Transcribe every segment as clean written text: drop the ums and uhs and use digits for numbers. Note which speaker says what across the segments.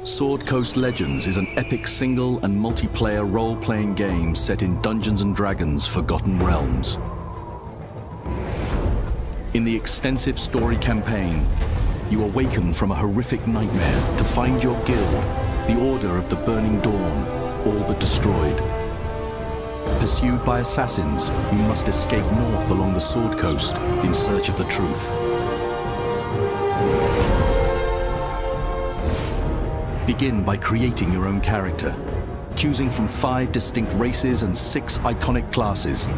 Speaker 1: Sword Coast Legends is an epic single and multiplayer role-playing game set in Dungeons & Dragons' Forgotten Realms. In the extensive story campaign, you awaken from a horrific nightmare to find your guild, the Order of the Burning Dawn, all but destroyed. Pursued by assassins, you must escape north along the Sword Coast in search of the truth. Begin by creating your own character, choosing from 5 distinct races and 6 iconic classes.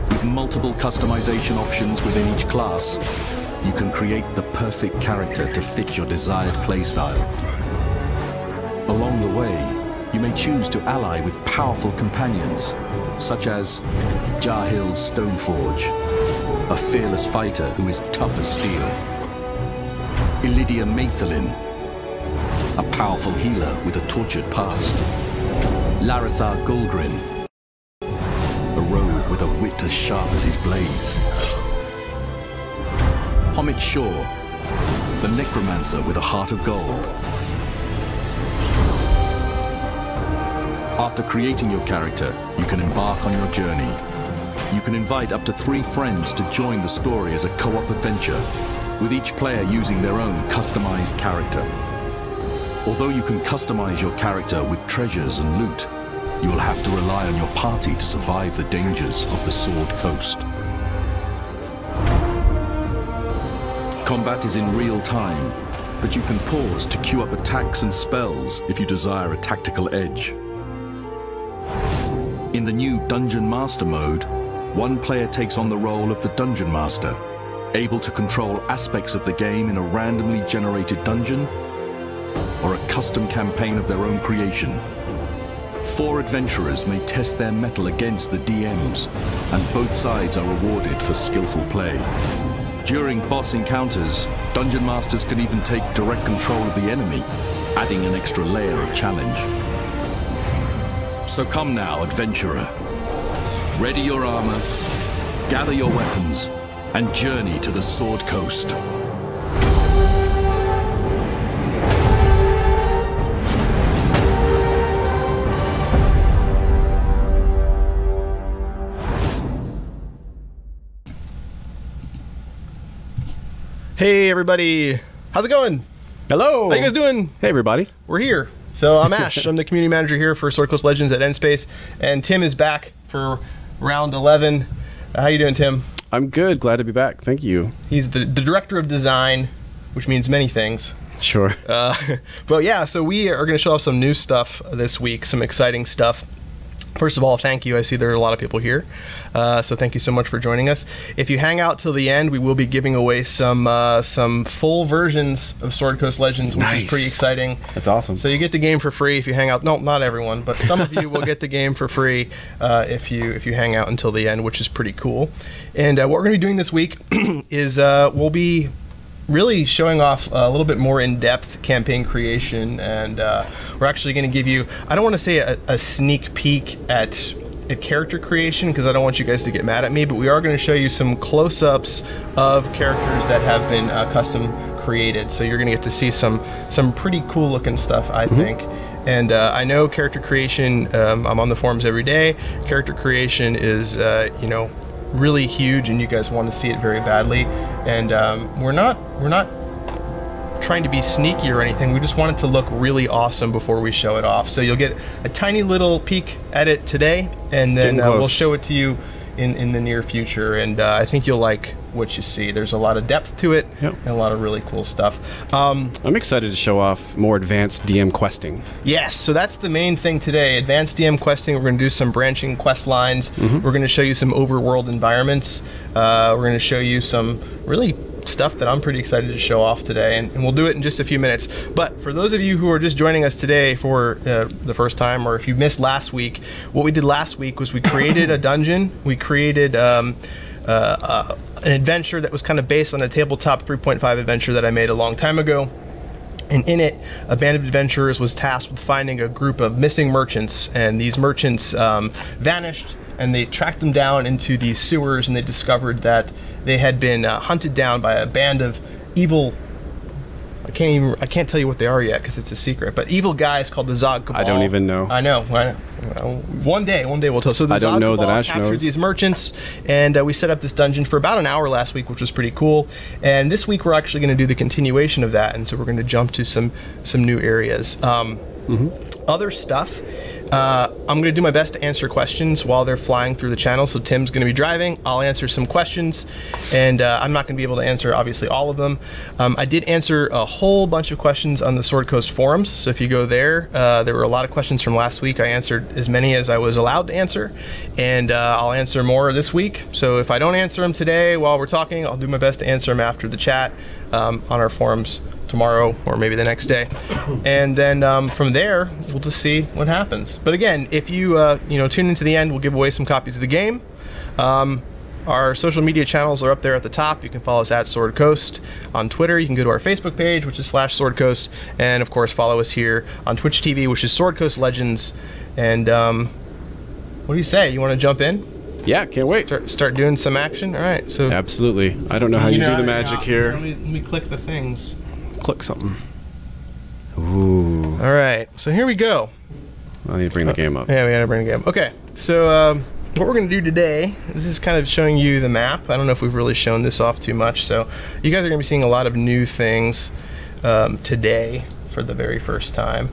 Speaker 1: With multiple customization options within each class, you can create the perfect character to fit your desired playstyle. Along the way, you may choose to ally with powerful companions, such as Jahil Stoneforge, a fearless fighter who is tough as steel. Illydia Maethelin, a powerful healer with a tortured past. Larithar Gulgrin, a rogue with a wit as sharp as his blades. Homit Shaw, the necromancer with a heart of gold. After creating your character, you can embark on your journey. You can invite up to 3 friends to join the story as a co-op adventure, with each player using their own customized character. Although you can customize your character with treasures and loot, you will have to rely on your party to survive the dangers of the Sword Coast. Combat is in real time, but you can pause to queue up attacks and spells if you desire a tactical edge. In the new Dungeon Master mode, one player takes on the role of the Dungeon Master, able to control aspects of the game in a randomly generated dungeon or a custom campaign of their own creation. 4 adventurers may test their mettle against the DMs, and both sides are rewarded for skillful play. During boss encounters, Dungeon Masters can even take direct control of the enemy, adding an extra layer of challenge. So come now, adventurer. Ready your armor, gather your weapons, and journey to the Sword Coast.
Speaker 2: Hey everybody, how's it going?
Speaker 3: Hello.
Speaker 2: How you guys doing?
Speaker 3: Hey everybody.
Speaker 2: We're here. So I'm Ash. I'm the community manager here for Sword Coast Legends at Nspace, and Tim is back for round 11. How you doing, Tim?
Speaker 3: I'm good. Glad to be back. Thank you.
Speaker 2: He's the director of design, which means many things.
Speaker 3: Sure.
Speaker 2: But yeah, so we are going to show off some new stuff this week, some exciting stuff. First of all, thank you. I see there are a lot of people here, so thank you so much for joining us. If you hang out till the end, we will be giving away some full versions of Sword Coast Legends, which is pretty exciting.
Speaker 3: That's awesome.
Speaker 2: So you get the game for free if you hang out. No, not everyone, but some of you will get the game for free if you hang out until the end, which is pretty cool. And what we're going to be doing this week is we'll be really showing off a little bit more in-depth campaign creation, and we're actually going to give you, I don't want to say a sneak peek at character creation because I don't want you guys to get mad at me, but we are going to show you some close-ups of characters that have been custom created. So you're going to get to see some pretty cool looking stuff, I think. And I know character creation, I'm on the forums every day. Character creation is, you know, really huge, and you guys want to see it very badly. And we're not trying to be sneaky or anything. We just want it to look really awesome before we show it off. So you'll get a tiny little peek at it today, and then we'll show it to you in the near future. And I think you'll like what you see. There's a lot of depth to it, and a lot of really cool stuff. I'm
Speaker 3: excited to show off more advanced DM questing.
Speaker 2: Yes, so that's the main thing today. Advanced DM questing. We're going to do some branching quest lines. We're going to show you some overworld environments. We're going to show you some really stuff that I'm pretty excited to show off today, and we'll do it in just a few minutes. But for those of you who are just joining us today for the first time, or if you missed last week, what we did last week was we created a dungeon. We created an adventure that was kind of based on a tabletop 3.5 adventure that I made a long time ago. And in it, a band of adventurers was tasked with finding a group of missing merchants, and these merchants vanished and they tracked them down into these sewers, and they discovered that they had been hunted down by a band of evil. I can't tell you what they are yet because it's a secret. But evil guys called the Zog Cabal.
Speaker 3: I don't even know.
Speaker 2: I know. One day we'll tell. So the
Speaker 3: I don't
Speaker 2: Zog
Speaker 3: know
Speaker 2: Cabal
Speaker 3: that Ash
Speaker 2: captured
Speaker 3: knows.
Speaker 2: these merchants, and we set up this dungeon for about an hour last week, which was pretty cool. And this week we're actually going to do the continuation of that, and so we're going to jump to some new areas. Other stuff. I'm going to do my best to answer questions while they're flying through the channel. So Tim's going to be driving. I'll answer some questions, and I'm not going to be able to answer, obviously, all of them. I did answer a whole bunch of questions on the Sword Coast forums. So if you go there, there were a lot of questions from last week. I answered as many as I was allowed to answer, and I'll answer more this week. So if I don't answer them today while we're talking, I'll do my best to answer them after the chat on our forums tomorrow or maybe the next day, and then from there we'll just see what happens. But again, if you tune into the end, we'll give away some copies of the game. Our social media channels are up there at the top. You can follow us at Sword Coast on Twitter. You can go to our Facebook page, which is /Sword Coast, and of course follow us here on Twitch TV, which is Sword Coast Legends. And what do you say? You want to jump in?
Speaker 3: Yeah, can't wait.
Speaker 2: Start doing some action. All right. So
Speaker 3: Absolutely. I don't know how you do the magic here.
Speaker 2: Let me click the things.
Speaker 3: Click something. Ooh.
Speaker 2: All right, so here we go.
Speaker 3: I need to bring the game up.
Speaker 2: Yeah, we gotta bring the game. Okay, so what we're gonna do today is kind of showing you the map. I don't know if we've really shown this off too much, so you guys are gonna be seeing a lot of new things today for the very first time.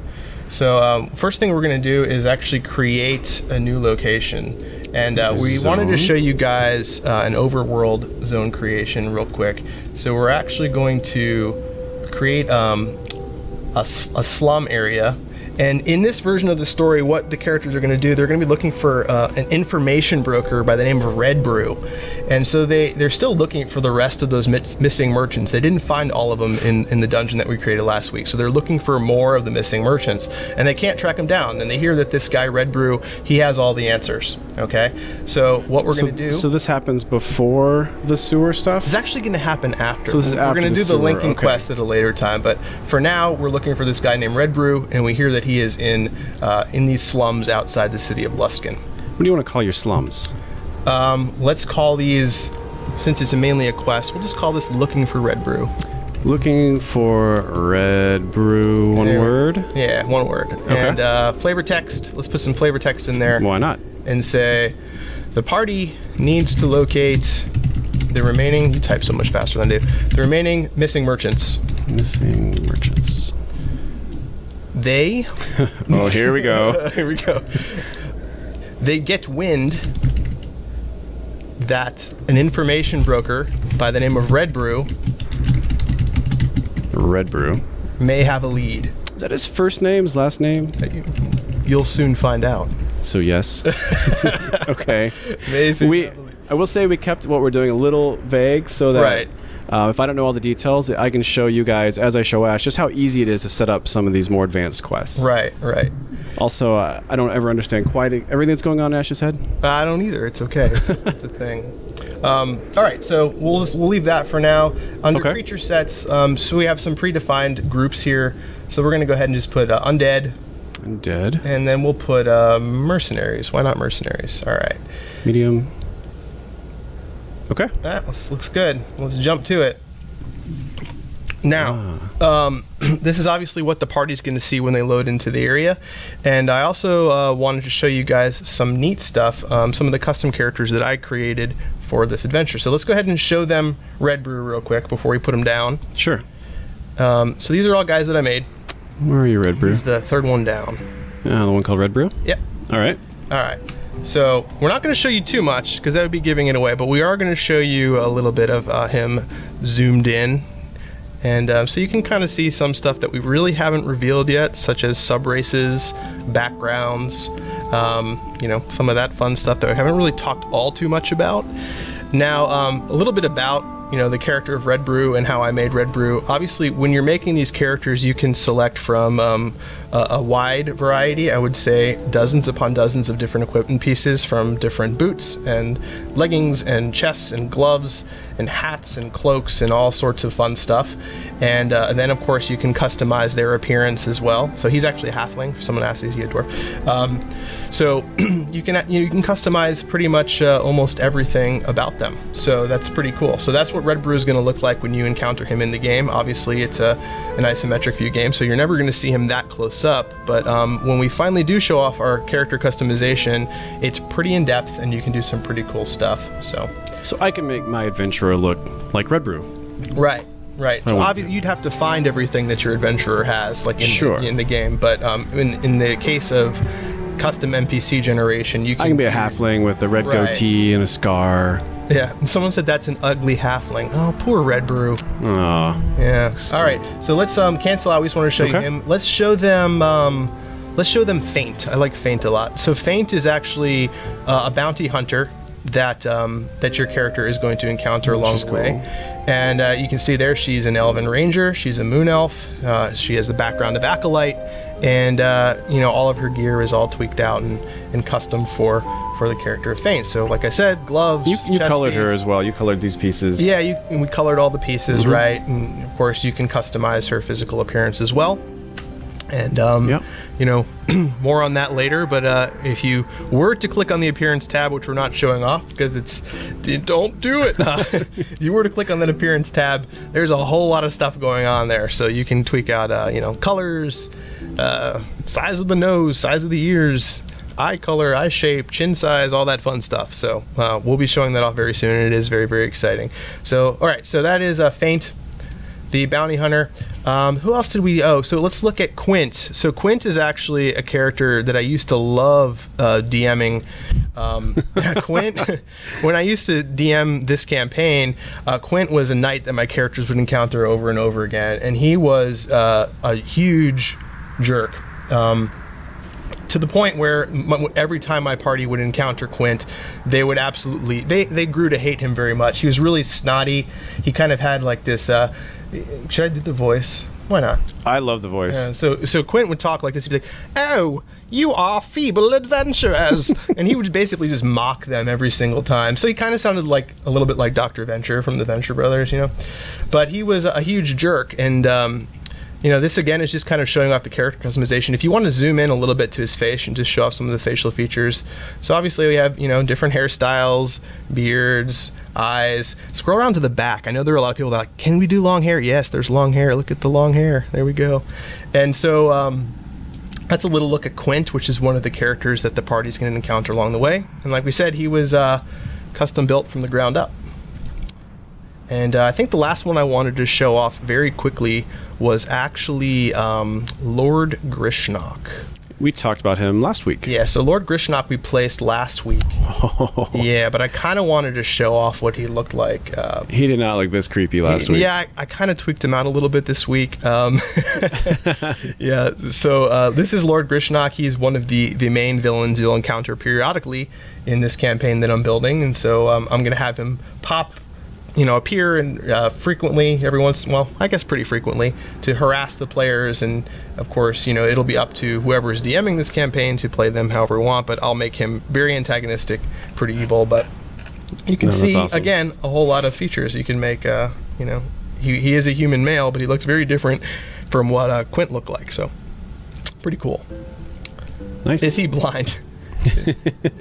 Speaker 2: So first thing we're gonna do is actually create a new location. And we wanted to show you guys an overworld zone creation real quick. So we're actually going to create a slum area. And in this version of the story, what the characters are going to do, they're going to be looking for an information broker by the name of Red Brew. And so they're still looking for the rest of those missing merchants. They didn't find all of them in the dungeon that we created last week. So they're looking for more of the missing merchants. And they can't track them down. And they hear that this guy, Red Brew, he has all the answers. Okay? So what we're going to do...
Speaker 3: So this happens before the sewer stuff?
Speaker 2: It's actually going to happen after.
Speaker 3: So this is
Speaker 2: we're going to do the
Speaker 3: sewer,
Speaker 2: linking
Speaker 3: okay.
Speaker 2: quest at a later time. But for now, we're looking for this guy named Red Brew. And we hear that he is in these slums outside the city of Luskin.
Speaker 3: What do you want to call your slums?
Speaker 2: Let's call these, since it's mainly a quest, we'll just call this Looking for Red Brew.
Speaker 3: Looking for Red Brew, one word?
Speaker 2: Yeah, one word.
Speaker 3: Okay.
Speaker 2: And flavor text, let's put some flavor text in there.
Speaker 3: Why not?
Speaker 2: And say, the party needs to locate the remaining, you type so much faster than I do, the remaining missing merchants.
Speaker 3: Missing merchants.
Speaker 2: They...
Speaker 3: Oh, here we go.
Speaker 2: Here we go. They get wind that an information broker by the name of Red Brew may have a lead.
Speaker 3: Is that his first name, his last name?
Speaker 2: You'll soon find out.
Speaker 3: So yes. Okay.
Speaker 2: Amazing.
Speaker 3: I will say we kept what we're doing a little vague so that
Speaker 2: right.
Speaker 3: If I don't know all the details, I can show you guys, as I show Ash, just how easy it is to set up some of these more advanced quests.
Speaker 2: Right, right.
Speaker 3: Also, I don't ever understand quite everything that's going on in Ash's head.
Speaker 2: I don't either. It's okay. It's a thing. All right, so we'll leave that for now. Under creature sets, so we have some predefined groups here. So we're going to go ahead and just put undead.
Speaker 3: Undead.
Speaker 2: And then we'll put mercenaries. Why not mercenaries? All right.
Speaker 3: Medium. Okay.
Speaker 2: That looks good. Let's jump to it. Now, this is obviously what the party's going to see when they load into the area. And I also wanted to show you guys some neat stuff, some of the custom characters that I created for this adventure. So let's go ahead and show them Red Brew real quick before we put them down.
Speaker 3: Sure.
Speaker 2: So these are all guys that I made.
Speaker 3: Where are you, Red Brew?
Speaker 2: This is the third one down.
Speaker 3: The one called Red Brew?
Speaker 2: Yep.
Speaker 3: All right.
Speaker 2: All right. So we're not going to show you too much because that would be giving it away, but we are going to show you a little bit of him zoomed in. And so you can kind of see some stuff that we really haven't revealed yet, such as sub-races, backgrounds, you know, some of that fun stuff that we haven't really talked all too much about. Now, a little bit about, you know, the character of Red Brew and how I made Red Brew. Obviously, when you're making these characters, you can select from a wide variety. I would say dozens upon dozens of different equipment pieces, from different boots and leggings and chests and gloves and hats and cloaks and all sorts of fun stuff. And then, of course, you can customize their appearance as well. So he's actually a halfling. If someone asks, is he a dwarf? So you can customize pretty much almost everything about them. So that's pretty cool. So that's what Red Brew is going to look like when you encounter him in the game. Obviously, it's an isometric view game, so you're never going to see him that close up. But when we finally do show off our character customization, it's pretty in depth, and you can do some pretty cool stuff. So
Speaker 3: I can make my adventurer look like Red Brew.
Speaker 2: Right. Right. So obviously, you'd have to find everything that your adventurer has, like in the game. But in the case of custom NPC generation, I
Speaker 3: can be a halfling with a red goatee and a scar.
Speaker 2: Yeah. And someone said that's an ugly halfling. Oh, poor Red Brew.
Speaker 3: Aw.
Speaker 2: Yeah. All right. So let's cancel out. We just want to show you him. Let's show them. Let's show them Feint. I like Feint a lot. So Feint is actually a bounty hunter that your character is going to encounter along the way. And you can see there she's an elven ranger, she's a moon elf, she has the background of acolyte, and all of her gear is all tweaked out and custom for the character of Feint. So like I said, gloves,
Speaker 3: you colored her as well. You colored these pieces.
Speaker 2: Yeah, we colored all the pieces, right? And of course you can customize her physical appearance as well. And more on that later, but if you were to click on the appearance tab, which we're not showing off because don't do it. If you were to click on that appearance tab, there's a whole lot of stuff going on there. So you can tweak out colors, size of the nose, size of the ears, eye color, eye shape, chin size, all that fun stuff. So we'll be showing that off very soon, and it is very, very exciting. So all right, so that is Feint, the bounty hunter. Who else did we... Oh, so let's look at Quint. So Quint is actually a character that I used to love DMing. Quint, when I used to DM this campaign, Quint was a knight that my characters would encounter over and over again, and he was a huge jerk. To the point where every time my party would encounter Quint, they would absolutely... They grew to hate him very much. He was really snotty. He kind of had like this... should I do the voice? Why not?
Speaker 3: I love the voice.
Speaker 2: Yeah, so Quint would talk like this. He'd be like, "Oh, you are feeble adventurers," and he would basically just mock them every single time. So he kind of sounded like a little bit like Dr. Venture from the Venture Brothers, But he was a huge jerk, and this again is just kind of showing off the character customization. If you want to zoom in a little bit to his face and just show off some of the facial features. So obviously we have, different hairstyles, beards, eyes. Scroll around to the back. I know there are a lot of people that are like, can we do long hair? Yes, there's long hair. Look at the long hair. There we go. And so that's a little look at Quint, which is one of the characters that the party's going to encounter along the way. And like we said, he was custom built from the ground up. And I think the last one I wanted to show off very quickly was actually Lord Grishnok.
Speaker 3: We talked about him last week.
Speaker 2: Yeah, so Lord Grishnok we placed last week. Oh. Yeah, but I kind of wanted to show off what he looked like.
Speaker 3: He did not look this creepy last week.
Speaker 2: Yeah, I kind of tweaked him out a little bit this week. Yeah, so this is Lord Grishnok. He's one of the main villains you'll encounter periodically in this campaign that I'm building, and so I'm going to have him appear and frequently, I guess pretty frequently, to harass the players. And of course, it'll be up to whoever is DMing this campaign to play them however we want, but I'll make him very antagonistic, pretty evil. But you can see, awesome. Again, a whole lot of features you can make. He is a human male, but he looks very different from what Quint looked like, so pretty cool.
Speaker 3: Nice.
Speaker 2: Is he blind?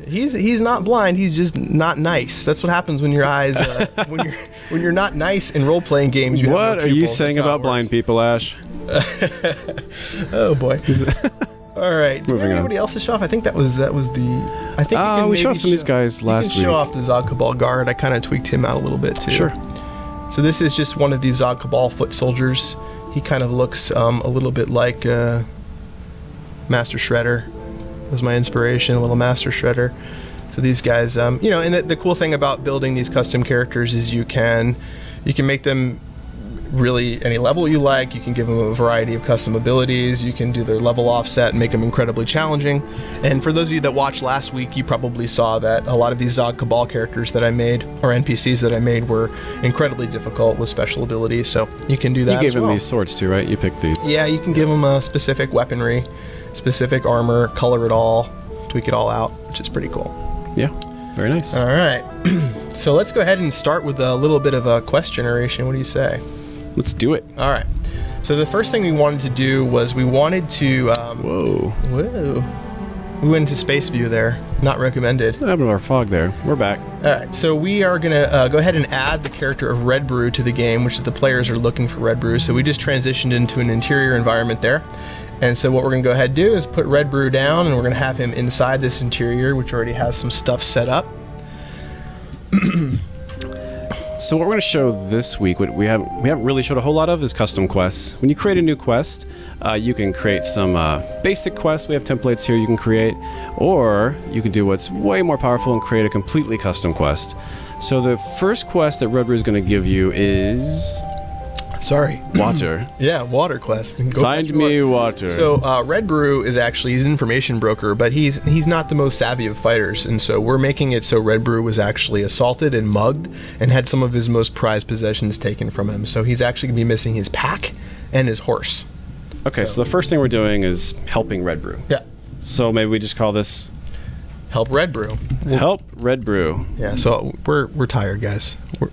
Speaker 2: He's not blind. He's just not nice. That's what happens when your eyes when you're not nice in role playing games.
Speaker 3: What are you saying about blind people, Ash?
Speaker 2: Oh boy. All right. Do anybody else to show off? I think that was the. I think
Speaker 3: we showed some of these guys last week.
Speaker 2: Show off the Zog Cabal guard. I kind of tweaked him out a little bit too.
Speaker 3: Sure.
Speaker 2: So this is just one of these Zog Cabal foot soldiers. He kind of looks a little bit like Master Shredder. Was my inspiration, a little Master Shredder. So these guys, and the cool thing about building these custom characters is you can make them really any level you like. You can give them a variety of custom abilities. You can do their level offset and make them incredibly challenging. And for those of you that watched last week, you probably saw that a lot of these Zog Cabal characters that I made, or NPCs that I made, were incredibly difficult with special abilities. So you can do that.
Speaker 3: You gave them these swords too, right? You picked these.
Speaker 2: Yeah, you can give them a specific weaponry, specific armor, color it all, tweak it all out, which is pretty cool.
Speaker 3: Yeah, very nice.
Speaker 2: All right. So let's go ahead and start with a little bit of a quest generation. What do you say?
Speaker 3: Let's do it.
Speaker 2: All right. So the first thing we wanted to do was we wanted to...
Speaker 3: Whoa.
Speaker 2: We went into space view there. Not recommended.
Speaker 3: What happened to our fog there? We're back.
Speaker 2: All right. So we are going to go ahead and add the character of Red Brew to the game, which is the players are looking for Red Brew. So we just transitioned into an interior environment there. And so what we're going to go ahead and do is put Red Brew down, and we're going to have him inside this interior, which already has some stuff set up.
Speaker 3: So what we're going to show this week, what we haven't really showed a whole lot of, is custom quests. When you create a new quest, you can create some basic quests. We have templates here you can create, or you can do what's way more powerful and create a completely custom quest. So the first quest that Red Brew is going to give you is...
Speaker 2: Sorry.
Speaker 3: Water.
Speaker 2: Yeah, water quest. Go
Speaker 3: Find me water.
Speaker 2: So Red Brew is actually, he's an information broker, but he's not the most savvy of fighters, and so we're making it so Red Brew was actually assaulted and mugged and had some of his most prized possessions taken from him. So he's actually going to be missing his pack and his horse.
Speaker 3: Okay, so the first thing we're doing is helping Red Brew.
Speaker 2: Yeah.
Speaker 3: So maybe we just call this...
Speaker 2: Help Red Brew.
Speaker 3: Help Red Brew.
Speaker 2: Yeah, so we're tired, guys.
Speaker 3: Well,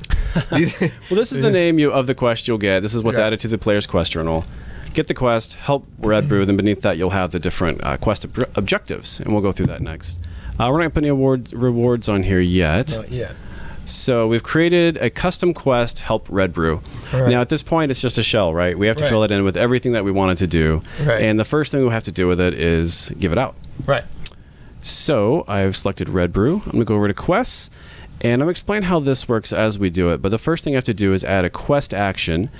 Speaker 3: this is the name of the quest you'll get. This is what's added to the player's quest journal. Get the quest, help Red Brew, then beneath that you'll have the different quest objectives, and we'll go through that next. We're not putting any rewards on here yet.
Speaker 2: Not yet.
Speaker 3: So we've created a custom quest, help Red Brew.
Speaker 2: Right.
Speaker 3: Now at this point it's just a shell, right? We have to fill it in with everything that we wanted to do.
Speaker 2: Right.
Speaker 3: And the first thing we have to do with it is give it out.
Speaker 2: Right.
Speaker 3: So I've selected Red Brew. I'm going to go over to quests, and I'm going to explain how this works as we do it. But the first thing I have to do is add a quest action,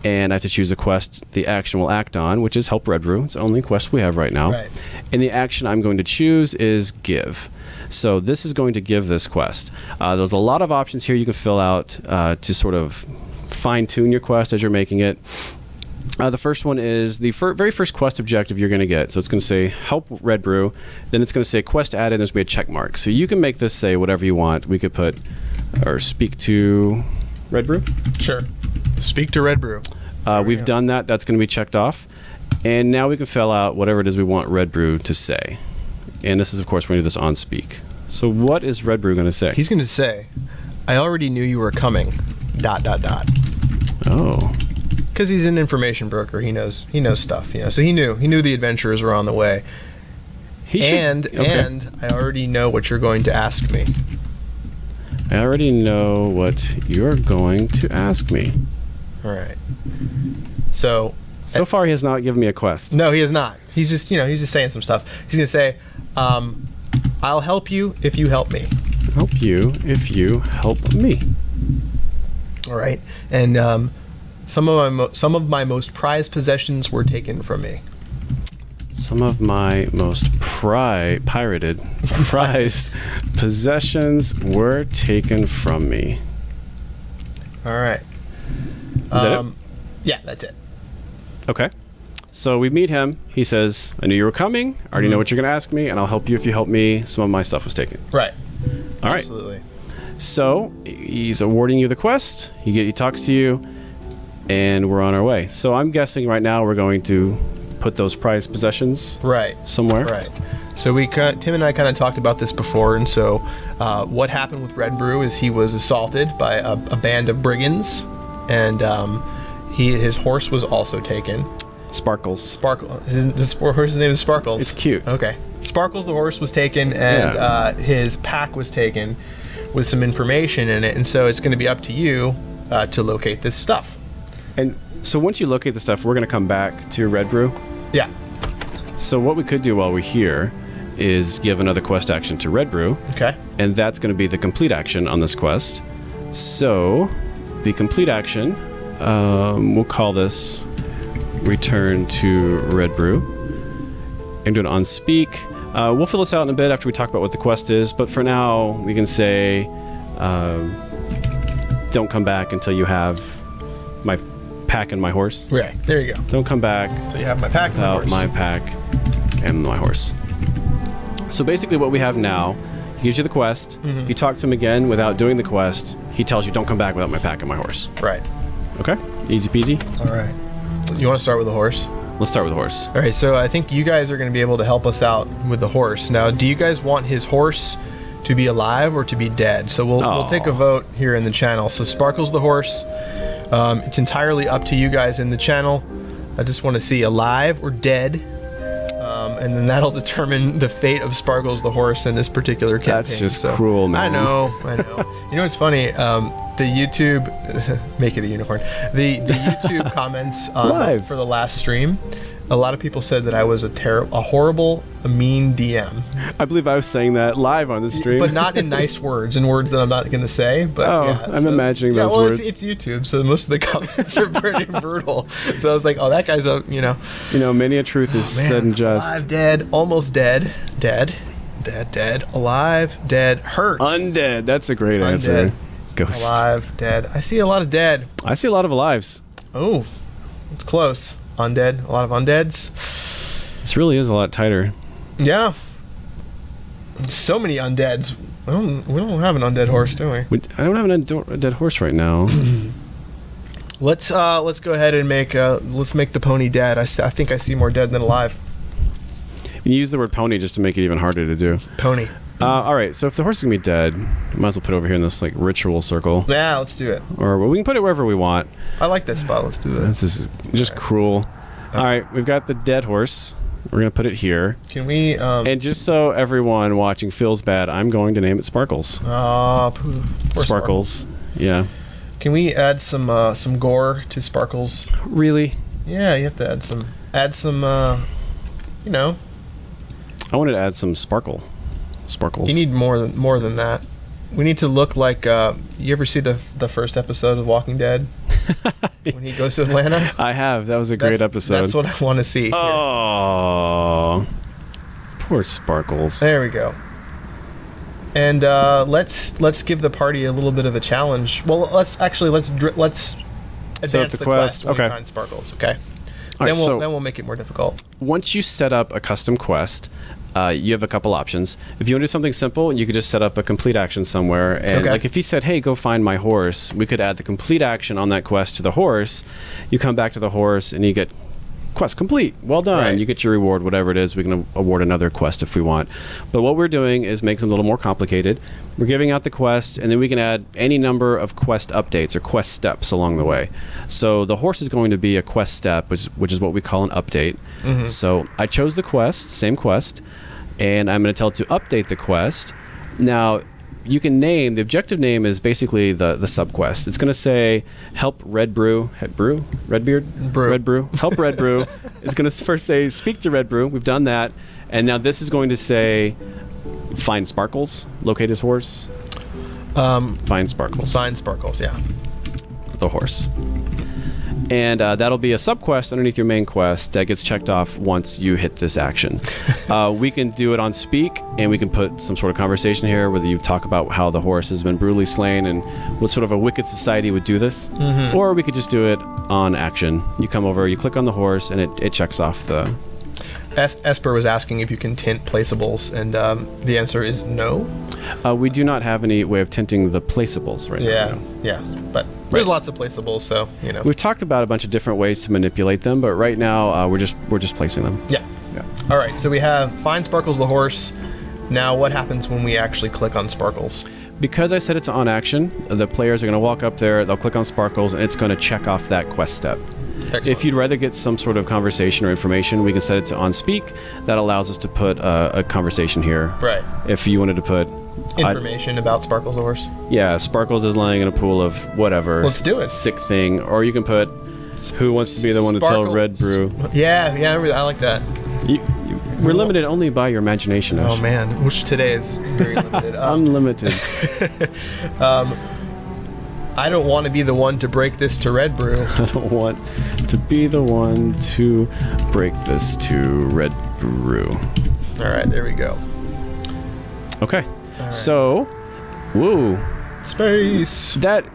Speaker 3: and I have to choose a quest the action will act on, which is help Red Brew. It's the only quest we have right now.
Speaker 2: Right.
Speaker 3: And the action I'm going to choose is give. So this is going to give this quest. There's a lot of options here you can fill out to sort of fine-tune your quest as you're making it. The first one is the very first quest objective you're going to get. So it's going to say help Red Brew. Then it's going to say quest added, and there's going to be a check mark. So you can make this say whatever you want. We could put or speak to Red Brew.
Speaker 2: Sure. Speak to Red Brew.
Speaker 3: We've done that. That's going to be checked off. And now we can fill out whatever it is we want Red Brew to say. And this is, of course, we're going to do this on speak. So what is Red Brew going to say?
Speaker 2: He's going to say, I already knew you were coming, ...
Speaker 3: Oh.
Speaker 2: Because he's an information broker, he knows stuff, you know. So he knew the adventurers were on the way. And I already know what you're going to ask me.
Speaker 3: I already know what you're going to ask me.
Speaker 2: All right. So
Speaker 3: far he has not given me a quest.
Speaker 2: No, he has not. He's just saying some stuff. He's going to say, I'll help you if you help me.
Speaker 3: Help you if you help me.
Speaker 2: All right. And some of my most prized possessions were taken from me.
Speaker 3: Some of my most prized possessions were taken from me.
Speaker 2: All right.
Speaker 3: Is that it?
Speaker 2: Yeah, that's it.
Speaker 3: Okay. So we meet him. He says, I knew you were coming. I already know what you're going to ask me, and I'll help you if you help me. Some of my stuff was taken.
Speaker 2: Right.
Speaker 3: All right.
Speaker 2: Absolutely.
Speaker 3: So he's awarding you the quest. He talks to you, and we're on our way. So I'm guessing right now we're going to put those prized possessions somewhere.
Speaker 2: Right. So Tim and I kind of talked about this before, and so what happened with Red Brew is he was assaulted by a band of brigands, and his horse was also taken.
Speaker 3: Sparkles.
Speaker 2: This horse's name is Sparkles.
Speaker 3: It's cute.
Speaker 2: Okay. Sparkles, the horse, was taken, and his pack was taken with some information in it, and so it's going to be up to you to locate this stuff.
Speaker 3: And so once you locate the stuff, we're going to come back to Red Brew.
Speaker 2: Yeah.
Speaker 3: So what we could do while we're here is give another quest action to Red Brew.
Speaker 2: Okay.
Speaker 3: And that's going to be the complete action on this quest. So the complete action, we'll call this Return to Red Brew. And do it on speak. We'll fill this out in a bit after we talk about what the quest is, but for now we can say don't come back until you have my pack and my horse.
Speaker 2: Right, there you go.
Speaker 3: Don't come back
Speaker 2: until you have my pack and my horse.
Speaker 3: My pack and my horse. So basically what we have now, he gives you the quest, you talk to him again without doing the quest, he tells you don't come back without my pack and my horse.
Speaker 2: Right.
Speaker 3: Okay, easy peasy.
Speaker 2: All right. You want to start with the horse?
Speaker 3: Let's start with the horse.
Speaker 2: All right, so I think you guys are going to be able to help us out with the horse. Now, do you guys want his horse to be alive or to be dead? So we'll take a vote here in the channel. So Sparkles the horse, It's entirely up to you guys in the channel. I just want to see alive or dead. And then that'll determine the fate of Sparkles the horse in this particular campaign.
Speaker 3: That's just cruel, man.
Speaker 2: I know. You know what's funny? The YouTube, make it a unicorn. The YouTube comments for the last stream, a lot of people said that I was a horrible, mean DM.
Speaker 3: I believe I was saying that live on the stream.
Speaker 2: But not in nice words, in words that I'm not going to say. But
Speaker 3: I'm imagining those words.
Speaker 2: It's YouTube, so most of the comments are pretty brutal. So I was like, oh, that guy's a,
Speaker 3: many a truth is said and just.
Speaker 2: Alive, dead, almost dead, dead, alive, dead, hurt.
Speaker 3: Undead. That's a great answer. Ghost.
Speaker 2: Alive, dead. I see a lot of dead.
Speaker 3: I see a lot of alives.
Speaker 2: Oh, it's close. Undead. A lot of undeads.
Speaker 3: This really is a lot tighter.
Speaker 2: Yeah. So many undeads. We don't have an undead horse, do we?
Speaker 3: I don't have an undead horse right now.
Speaker 2: Let's go ahead and make the pony dead. I think I see more dead than alive.
Speaker 3: You use the word pony just to make it even harder to do.
Speaker 2: Pony.
Speaker 3: All right, so if the horse is gonna be dead, might as well put it over here in this like ritual circle.
Speaker 2: Yeah, let's do it.
Speaker 3: Or we can put it wherever we want.
Speaker 2: I like that spot. Let's do that.
Speaker 3: This is just cruel. All right, we've got the dead horse. We're gonna put it here.
Speaker 2: Can we?
Speaker 3: And just so everyone watching feels bad, I'm going to name it Sparkles.
Speaker 2: Poor
Speaker 3: Sparkles. Yeah.
Speaker 2: Can we add some gore to Sparkles?
Speaker 3: Really?
Speaker 2: Yeah, you have to add some. I
Speaker 3: wanted to add some sparkles.
Speaker 2: You need more than that. We need to look like. You ever see the first episode of Walking Dead when he goes to Atlanta?
Speaker 3: I have. That was a great episode.
Speaker 2: That's what I want to see.
Speaker 3: Oh, poor Sparkles.
Speaker 2: There we go. And let's give the party a little bit of a challenge. Well, let's advance the quest when we find Sparkles. Okay. Then we'll make it more difficult.
Speaker 3: Once you set up a custom quest, you have a couple options. If you want to do something simple, you could just set up a complete action somewhere. And like if he said, hey, go find my horse, we could add the complete action on that quest to the horse. You come back to the horse and you get quest complete. Well done. Right. You get your reward, whatever it is. We can award another quest if we want. But what we're doing is make them a little more complicated. We're giving out the quest, and then we can add any number of quest updates or quest steps along the way. So the horse is going to be a quest step, which is what we call an update. Mm-hmm. So I chose the quest, same quest, and I'm going to tell it to update the quest. Now, you can name, the objective name is basically the subquest. It's going to say, help Red Brew, Redbeard?
Speaker 2: Brew.
Speaker 3: Red Brew. Help Red Brew. It's going to first say, speak to Red Brew. We've done that. And now this is going to say, find Sparkles, locate his horse. Find Sparkles.
Speaker 2: Find Sparkles, yeah.
Speaker 3: The horse. And that'll be a subquest underneath your main quest that gets checked off once you hit this action. We can do it on Speak, and we can put some sort of conversation here, whether you talk about how the horse has been brutally slain and what sort of a wicked society would do this. Mm-hmm. Or we could just do it on action. You come over, you click on the horse, and it checks off the...
Speaker 2: Esper was asking if you can tint placeables, and the answer is no.
Speaker 3: We do not have any way of tinting the placeables right now.
Speaker 2: Yeah, but there's lots of placeables, so
Speaker 3: We've talked about a bunch of different ways to manipulate them, but right now we're just placing them.
Speaker 2: Yeah. All right, so we have find Sparkles the horse. Now, what happens when we actually click on Sparkles?
Speaker 3: Because I said it's on action, the players are going to walk up there, they'll click on Sparkles, and it's going to check off that quest step.
Speaker 2: Excellent.
Speaker 3: If you'd rather get some sort of conversation or information, we can set it to on Speak. That allows us to put a conversation here.
Speaker 2: Right.
Speaker 3: If you wanted to put
Speaker 2: information about Sparkles the horse.
Speaker 3: Yeah, Sparkles is lying in a pool of whatever.
Speaker 2: Let's do it.
Speaker 3: Sick thing. Or you can put who wants to be the one to tell Red Brew.
Speaker 2: Yeah, I like that.
Speaker 3: We're limited only by your imagination.
Speaker 2: Oh man, which today is very limited.
Speaker 3: Unlimited.
Speaker 2: I don't want to be the one to break this to Red Brew.
Speaker 3: I don't want to be the one to break this to Red Brew.
Speaker 2: All right, there we go.
Speaker 3: Okay, so, woo.
Speaker 2: Space.
Speaker 3: That,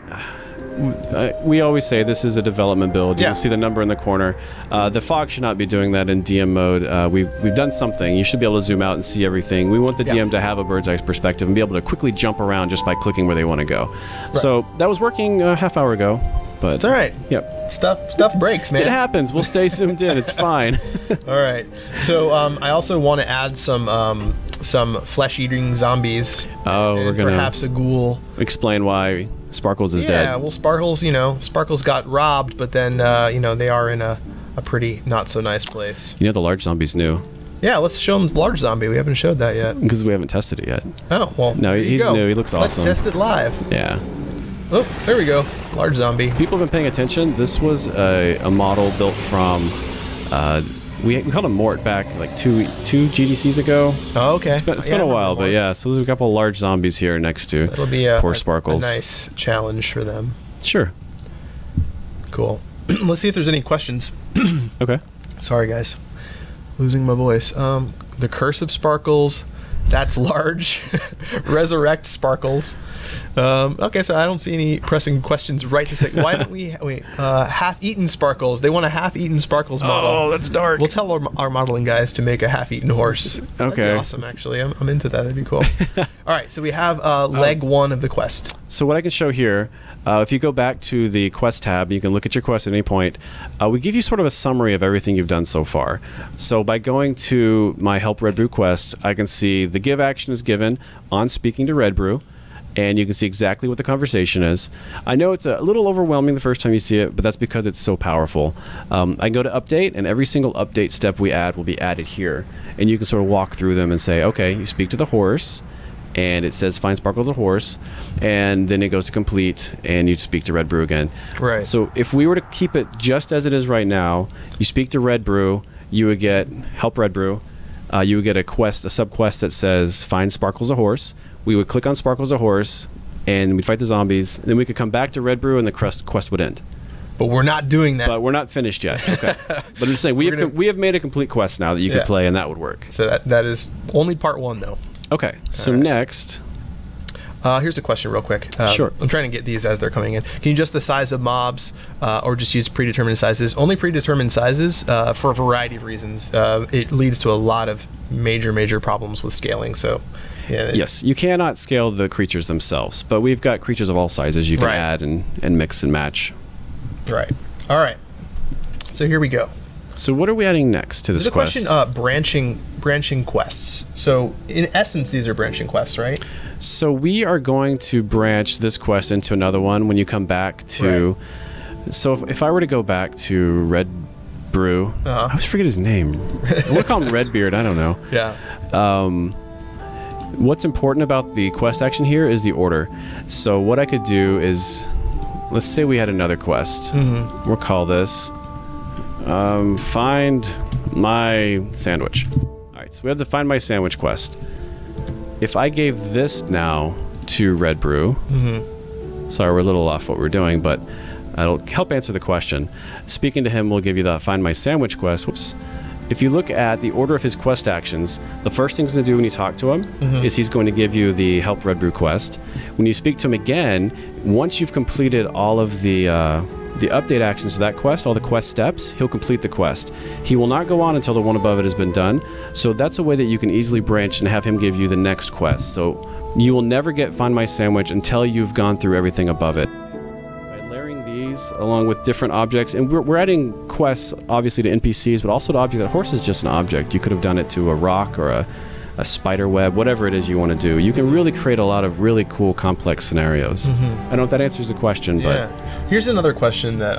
Speaker 3: we always say this is a development build. You'll see the number in the corner. The fog should not be doing that in DM mode. We've done something. You should be able to zoom out and see everything. We want the DM to have a bird's eye perspective and be able to quickly jump around just by clicking where they want to go. Right. So that was working a half hour ago. But
Speaker 2: it's all right.
Speaker 3: Yep.
Speaker 2: Stuff breaks, man.
Speaker 3: It happens. We'll stay zoomed in. It's fine.
Speaker 2: All right. So I also want to add some flesh-eating zombies.
Speaker 3: Oh, we're gonna
Speaker 2: perhaps a ghoul.
Speaker 3: Explain why Sparkles is dead.
Speaker 2: Yeah, well, Sparkles got robbed, but then, they are in a pretty not so nice place.
Speaker 3: The large zombie's new.
Speaker 2: Yeah, let's show him the large zombie. We haven't showed that yet.
Speaker 3: Because we haven't tested it yet.
Speaker 2: Oh, well.
Speaker 3: No, he's new. He looks awesome.
Speaker 2: Let's test it live.
Speaker 3: Yeah.
Speaker 2: Oh, there we go. Large zombie.
Speaker 3: People have been paying attention. This was a model built from, we called him Mort back like two GDCs ago.
Speaker 2: Oh, okay.
Speaker 3: It's been a while, but yeah. So there's a couple of large zombies here next to
Speaker 2: It'll be
Speaker 3: poor Sparkles.
Speaker 2: A nice challenge for them.
Speaker 3: Sure.
Speaker 2: Cool. Let's see if there's any questions.
Speaker 3: Okay.
Speaker 2: Sorry, guys. Losing my voice. The Curse of Sparkles. That's large. Resurrect Sparkles. Okay, so I don't see any pressing questions right this second. Why don't we wait? Half-eaten Sparkles. They want a half-eaten Sparkles model.
Speaker 3: Oh, that's dark.
Speaker 2: We'll tell our modeling guys to make a half-eaten horse. That'd be
Speaker 3: Okay.
Speaker 2: awesome. Actually, I'm into that. That'd be cool. All right, so we have leg 1 of the quest.
Speaker 3: So what I can show here, if you go back to the quest tab, you can look at your quest at any point. We give you sort of a summary of everything you've done so far. So by going to my Help Red Brew quest, I can see the give action is given on speaking to Red Brew, and you can see exactly what the conversation is. I know it's a little overwhelming the first time you see it, but that's because it's so powerful. I can go to update, and every single update step we add will be added here. And you can sort of walk through them and say, okay, you speak to the horse, and it says find Sparkle the horse, and then it goes to complete, and you speak to Red Brew again.
Speaker 2: Right.
Speaker 3: So if we were to keep it just as it is right now, you speak to Red Brew, you would get Help Red Brew, you would get a sub-quest that says find Sparkles a horse. We would click on Sparkles a horse, and we'd fight the zombies, and then we could come back to Red Brew, and the quest would end.
Speaker 2: But we're not doing that.
Speaker 3: But we're not finished yet. Okay. But I'm saying we have made a complete quest now that you could play, and that would work.
Speaker 2: So that is only part 1, though.
Speaker 3: Okay. So next,
Speaker 2: here's a question real quick.
Speaker 3: Sure.
Speaker 2: I'm trying to get these as they're coming in. Can you adjust the size of mobs or just use predetermined sizes? Only predetermined sizes for a variety of reasons. It leads to a lot of major problems with scaling. So, yeah.
Speaker 3: Yes, you cannot scale the creatures themselves, but we've got creatures of all sizes you can add and mix and match.
Speaker 2: Right. All right. So here we go.
Speaker 3: So what are we adding next to this quest?
Speaker 2: There's a question, branching quests. So in essence, these are branching quests, right?
Speaker 3: So we are going to branch this quest into another one when you come back to... Right. So if I were to go back to Red Brew, I always forget his name. We'll call him Redbeard, I don't know.
Speaker 2: Yeah.
Speaker 3: What's important about the quest action here is the order. So what I could do is, let's say we had another quest. Mm-hmm. We'll call this Find My Sandwich. All right, so we have the Find My Sandwich quest. If I gave this now to Red Brew, sorry, we're a little off what we're doing, but it'll help answer the question. Speaking to him will give you the Find My Sandwich quest. Whoops. If you look at the order of his quest actions, the first thing he's going to do when you talk to him is he's going to give you the Help Red Brew quest. When you speak to him again, once you've completed all of the update actions to that quest, all the quest steps, he'll complete the quest. He will not go on until the one above it has been done. So that's a way that you can easily branch and have him give you the next quest. So you will never get Find My Sandwich until you've gone through everything above it. Along with different objects, and we're adding quests obviously to NPCs, but also to objects. That horse is just an object. You could have done it to a rock or a spider web, whatever it is you want to do. You can really create a lot of really cool complex scenarios. I don't know if that answers the question, but
Speaker 2: here's another question that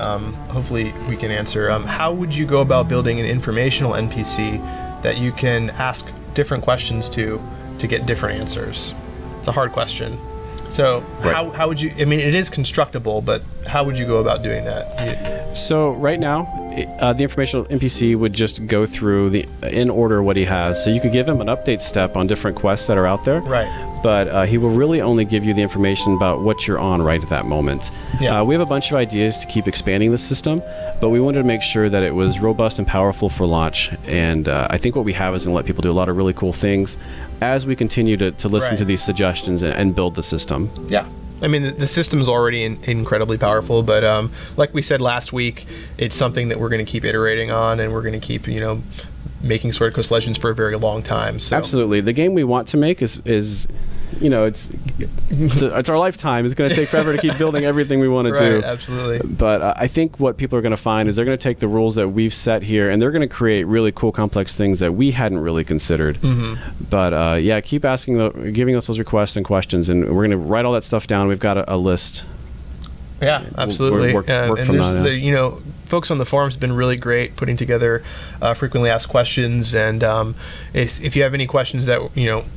Speaker 2: hopefully we can answer. How would you go about building an informational NPC that you can ask different questions to get different answers? It's a hard question. So how would you, I mean, it is constructible, but how would you go about doing that?
Speaker 3: So right now, the informational NPC would just go through in order what he has. So you could give him an update step on different quests that are out there.
Speaker 2: Right.
Speaker 3: But he will really only give you the information about what you're on right at that moment. Yeah. We have a bunch of ideas to keep expanding the system, but we wanted to make sure that it was robust and powerful for launch. And I think what we have is going to let people do a lot of really cool things as we continue to listen to these suggestions and build the system.
Speaker 2: Yeah. I mean, the system's already incredibly powerful, but like we said last week, it's something that we're going to keep iterating on, and we're going to keep, making Sword Coast Legends for a very long time. So.
Speaker 3: Absolutely. The game we want to make is it's our lifetime. It's going to take forever to keep building everything we want to do.
Speaker 2: Absolutely.
Speaker 3: But I think what people are going to find is they're going to take the rules that we've set here, and they're going to create really cool, complex things that we hadn't really considered. But yeah, keep giving us those requests and questions, and we're going to write all that stuff down. We've got a list
Speaker 2: Yeah, absolutely.
Speaker 3: Work
Speaker 2: and
Speaker 3: from
Speaker 2: there's,
Speaker 3: that,
Speaker 2: you know, folks on the forums have been really great putting together frequently asked questions, and if you have any questions that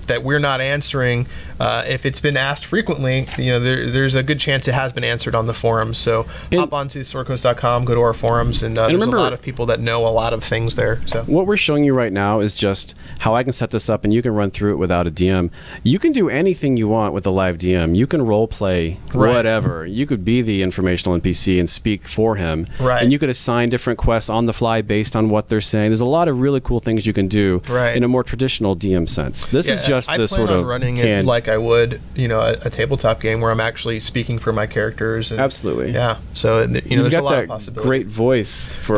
Speaker 2: that we're not answering, if it's been asked frequently, there's a good chance it has been answered on the forums. So hop onto swordcoast.com, go to our forums, and there's a lot of people that know a lot of things there. So
Speaker 3: what we're showing you right now is just how I can set this up, and you can run through it without a DM. You can do anything you want with the live DM. You can role play whatever. You could be the informational NPC and speak for him, and you could assign different quests on the fly based on what they're saying. There's a lot of really cool things you can do in a more traditional DM sense. This is just the sort of
Speaker 2: running it like I would, a tabletop game where I'm actually speaking for my characters. And,
Speaker 3: absolutely.
Speaker 2: Yeah. So
Speaker 3: You've
Speaker 2: there's
Speaker 3: got
Speaker 2: a lot
Speaker 3: that
Speaker 2: of possibilities.
Speaker 3: great voice for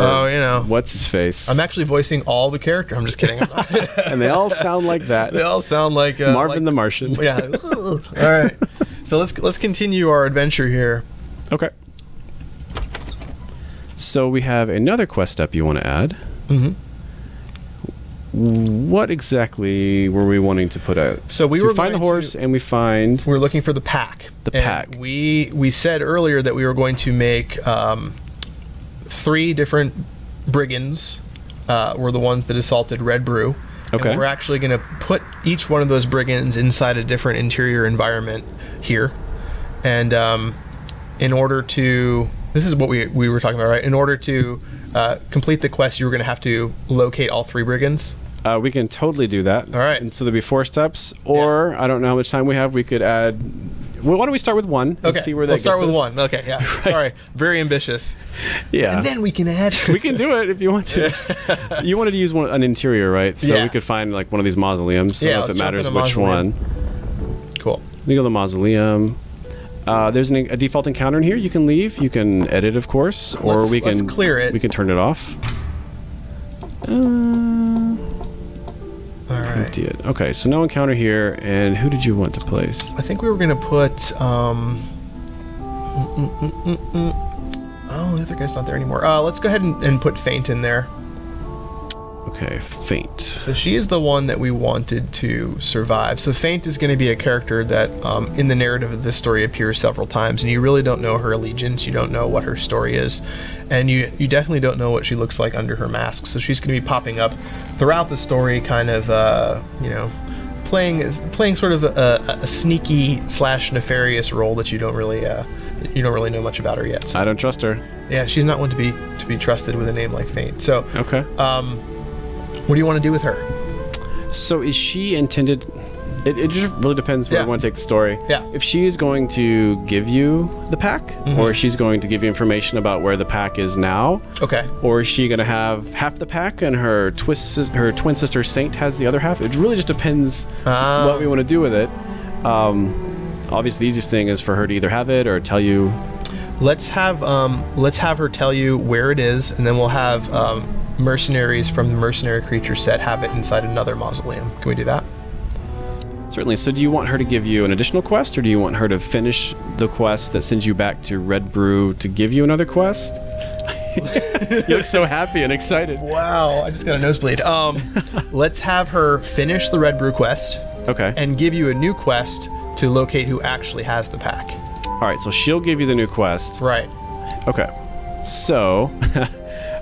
Speaker 3: what's his face.
Speaker 2: I'm actually voicing all the character. I'm just kidding. I'm not.
Speaker 3: And they all sound like that.
Speaker 2: They all sound like
Speaker 3: Marvin the Martian.
Speaker 2: Yeah. All right. So let's continue our adventure here.
Speaker 3: Okay. So we have another quest step you want to add.
Speaker 2: Mm-hmm.
Speaker 3: What exactly were we wanting to put out?
Speaker 2: So we were
Speaker 3: find the horse, and we find...
Speaker 2: We're looking for the pack.
Speaker 3: The pack.
Speaker 2: We said earlier that we were going to make 3 different brigands were the ones that assaulted Red Brew.
Speaker 3: Okay.
Speaker 2: And we're actually going to put each one of those brigands inside a different interior environment here. And in order to... This is what we were talking about, right? In order to complete the quest, you were going to have to locate all 3 brigands.
Speaker 3: We can totally do that.
Speaker 2: All right.
Speaker 3: And so there'll be 4 steps, or I don't know how much time we have. We could add... Well, why don't we start with 1 and see where that gets us?
Speaker 2: Let's start with 1. Okay, yeah. Right. Sorry. Very ambitious.
Speaker 3: Yeah.
Speaker 2: And then we can add...
Speaker 3: We can do it if you want to. You wanted to use an interior, right? So we could find like one of these mausoleums. So if it matters which one.
Speaker 2: Cool.
Speaker 3: You go to the mausoleum. There's a default encounter in here. You can leave. You can edit, of course, or we can
Speaker 2: clear it.
Speaker 3: We can turn it off.
Speaker 2: All right.
Speaker 3: Empty it. Okay, so no encounter here. And who did you want to place?
Speaker 2: I think we were gonna put. Oh, the other guy's not there anymore. Let's go ahead and put Faint in there.
Speaker 3: Okay, Faint.
Speaker 2: So she is the one that we wanted to survive. So Faint is going to be a character that in the narrative of this story appears several times, and you really don't know her allegiance, you don't know what her story is, and you definitely don't know what she looks like under her mask. So she's going to be popping up throughout the story, kind of playing sort of a sneaky / nefarious role that you don't really know much about her yet. So,
Speaker 3: I don't trust her.
Speaker 2: Yeah, she's not one to be trusted with a name like Faint. So
Speaker 3: okay.
Speaker 2: What do you want to do with her?
Speaker 3: So is she intended... It just really depends where you want to take the story.
Speaker 2: Yeah.
Speaker 3: If she's going to give you the pack, or she's going to give you information about where the pack is now. Okay. Or is she going to have half the pack and her twin sister Saint has the other half? It really just depends what we want to do with it. Obviously, the easiest thing is for her to either have it or tell you.
Speaker 2: Let's have her tell you where it is, and then we'll have mercenaries from the mercenary creature set have it inside another mausoleum. Can we do that?
Speaker 3: Certainly. So do you want her to give you an additional quest, or do you want her to finish the quest that sends you back to Red Brew to give you another quest? You look so happy and excited.
Speaker 2: Wow, I just got a nosebleed. Let's have her finish the Red Brew quest.
Speaker 3: Okay.
Speaker 2: And give you a new quest to locate who actually has the pack.
Speaker 3: All right, so she'll give you the new quest.
Speaker 2: Right.
Speaker 3: Okay. So,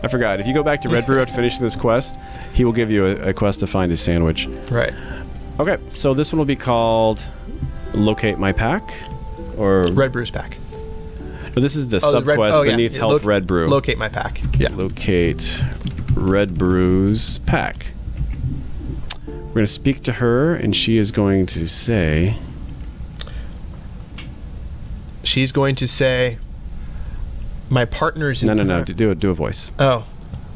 Speaker 3: I forgot. If you go back to Red Brew after finishing this quest, he will give you a quest to find his sandwich.
Speaker 2: Right.
Speaker 3: Okay, so this one will be called Locate My Pack, or
Speaker 2: Red Brew's pack.
Speaker 3: No, this is the sub-quest beneath Help Red Brew.
Speaker 2: Locate My Pack. Yeah.
Speaker 3: Locate Red Brew's pack. We're going to speak to her, and she is going to say...
Speaker 2: She's going to say, my partner's in...
Speaker 3: No. Do a voice.
Speaker 2: Oh.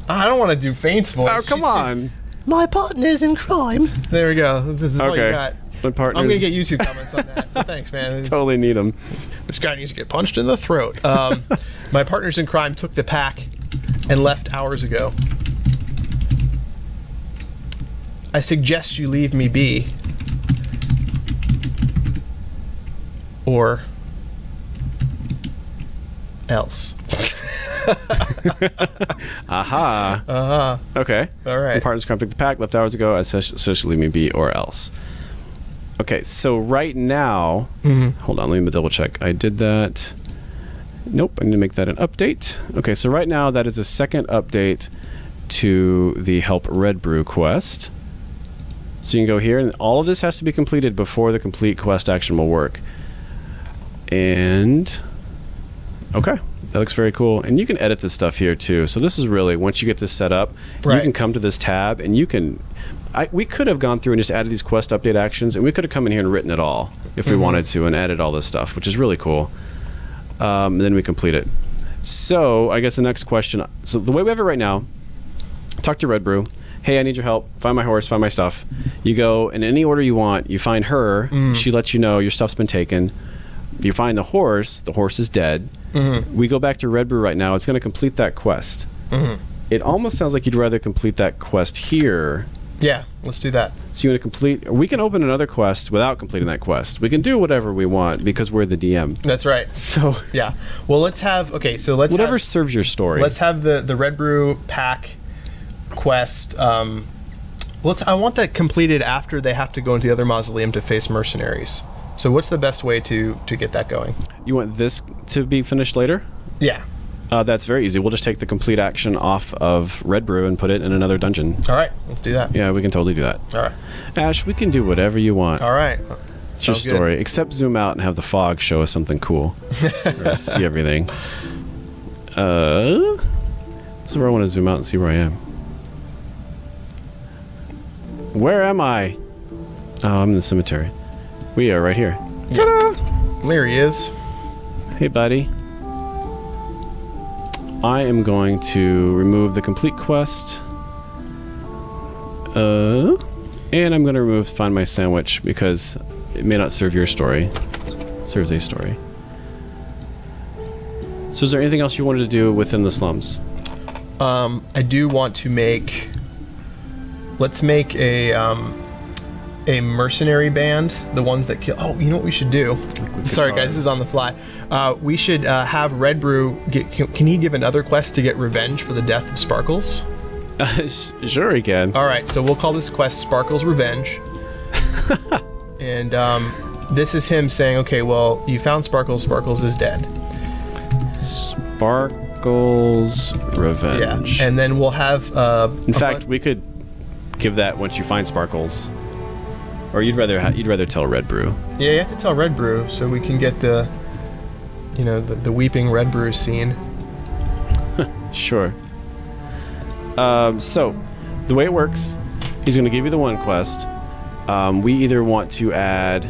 Speaker 2: I don't want to do Faint's voice.
Speaker 3: Oh, come on.
Speaker 2: My partner's in crime. There we go. This is what you got.
Speaker 3: My partner's...
Speaker 2: I'm going to get YouTube comments on that, so thanks, man.
Speaker 3: Totally need them.
Speaker 2: This guy needs to get punched in the throat. My partner's in crime took the pack and left hours ago. I suggest you leave me be. Or... else.
Speaker 3: Aha.
Speaker 2: Uh-huh.
Speaker 3: Okay.
Speaker 2: All right.
Speaker 3: My partner's crime took the pack, left hours ago. I suggest you leave me be, or else. Okay, so right now... Hold on, let me double check. I did that. Nope, I need to make that an update. Okay, so right now that is a second update to the Help Red Brew quest. So you can go here, and all of this has to be completed before the complete quest action will work. And okay, that looks very cool. And you can edit this stuff here too. So this is really, once you get this set up, you can come to this tab and you can, we could have gone through and just added these quest update actions, and we could have come in here and written it all if we wanted to, and added all this stuff, which is really cool. And then we complete it. So I guess the next question, so the way we have it right now, talk to Red Brew. Hey, I need your help. Find my horse, find my stuff. You go in any order you want. You find her. She lets you know your stuff's been taken. You find the horse is dead. We go back to Red Brew right now. It's going to complete that quest. It almost sounds like you'd rather complete that quest here.
Speaker 2: Yeah, let's do that.
Speaker 3: So you want to complete, we can open another quest without completing that quest. We can do whatever we want because we're the DM.
Speaker 2: That's right.
Speaker 3: So
Speaker 2: yeah. Well, let's have, okay, so let's
Speaker 3: whatever serves your story.
Speaker 2: Let's have the Red Brew pack quest. I want that completed after they have to go into the other mausoleum to face mercenaries. So what's the best way to get that going?
Speaker 3: You want this to be finished later?
Speaker 2: Yeah.
Speaker 3: That's very easy. We'll just take the complete action off of Red Brew and put it in another dungeon.
Speaker 2: All right, let's do that.
Speaker 3: Yeah, we can totally do that.
Speaker 2: All right.
Speaker 3: Ash, we can do whatever you want.
Speaker 2: All right.
Speaker 3: It's your story. Good. Except zoom out and have the fog show us something cool. See everything. So where I want to zoom out and see where I am. Where am I? Oh, I'm in the cemetery. We are right here.
Speaker 2: Ta-da! There he is.
Speaker 3: Hey, buddy. I am going to remove the complete quest. And I'm going to remove Find My Sandwich because it may not serve your story. It serves a story. So is there anything else you wanted to do within the slums?
Speaker 2: I do want to make... Let's make a mercenary band, the ones that kill... Oh, you know what we should do? Sorry, guys, this is on the fly. We should have Red Brew... Can he give another quest to get revenge for the death of Sparkles?
Speaker 3: Sure he can.
Speaker 2: All right, so we'll call this quest Sparkles Revenge. And this is him saying, okay, well, you found Sparkles. Sparkles is dead.
Speaker 3: Sparkles Revenge.
Speaker 2: Yeah, and then we'll have...
Speaker 3: In fact, we could give that once you find Sparkles. Or you'd rather tell Red Brew. Yeah,
Speaker 2: you have to tell Red Brew so we can get the, you know, the weeping Red Brew scene.
Speaker 3: Sure. So the way it works, he's going to give you the one quest. We either want to add...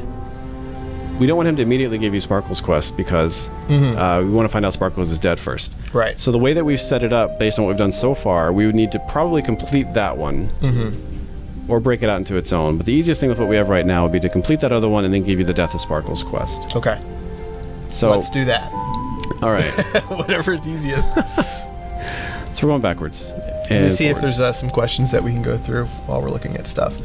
Speaker 3: We don't want him to immediately give you Sparkles quest because we want to find out Sparkles is dead first.
Speaker 2: Right.
Speaker 3: So the way that we've set it up, based on what we've done so far, we would need to probably complete that one. Or break it out into its own. But the easiest thing with what we have right now would be to complete that other one and then give you the Death of Sparkles quest.
Speaker 2: Okay.
Speaker 3: So
Speaker 2: let's do that.
Speaker 3: All right.
Speaker 2: Whatever's easiest.
Speaker 3: So we're going backwards.
Speaker 2: And let's see if there's some questions that we can go through while we're looking at stuff.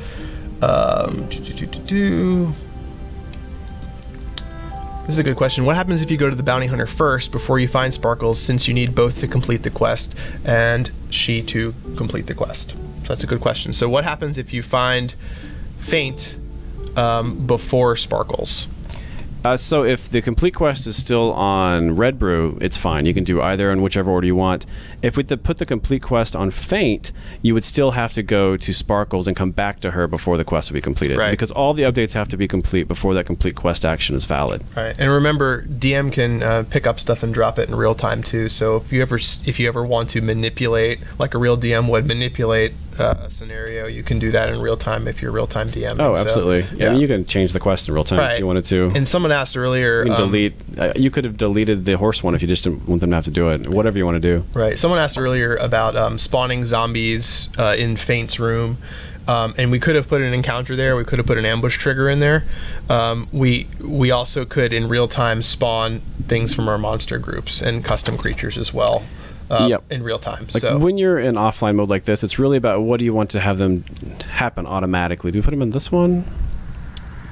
Speaker 2: This is a good question. What happens if you go to the bounty hunter first before you find Sparkles, since you need both to complete the quest and she to complete the quest? So that's a good question. So what happens if you find Faint before Sparkles?
Speaker 3: So if the complete quest is still on Red Brew, it's fine. You can do either in whichever order you want. If we put the complete quest on Faint, you would still have to go to Sparkles and come back to her before the quest will be completed. Right. Because all the updates have to be complete before that complete quest action is valid.
Speaker 2: Right. And remember, DM can pick up stuff and drop it in real time too. So if you ever want to manipulate, like a real DM would manipulate a scenario, you can do that in real time if you're real-time DM.
Speaker 3: Oh, absolutely. So, yeah. I mean, you can change the quest in real time if you wanted to.
Speaker 2: And someone asked earlier...
Speaker 3: You can delete... you could have deleted the horse one if you just didn't want them to have to do it. Whatever you want to do.
Speaker 2: Right. Someone asked earlier about spawning zombies in Faint's room. And we could have put an encounter there. We could have put an ambush trigger in there. We also could, in real time, spawn things from our monster groups and custom creatures as well. In real time.
Speaker 3: Like so when you're in offline mode like this, it's really about what do you want to have them happen automatically. Do we put them in this one?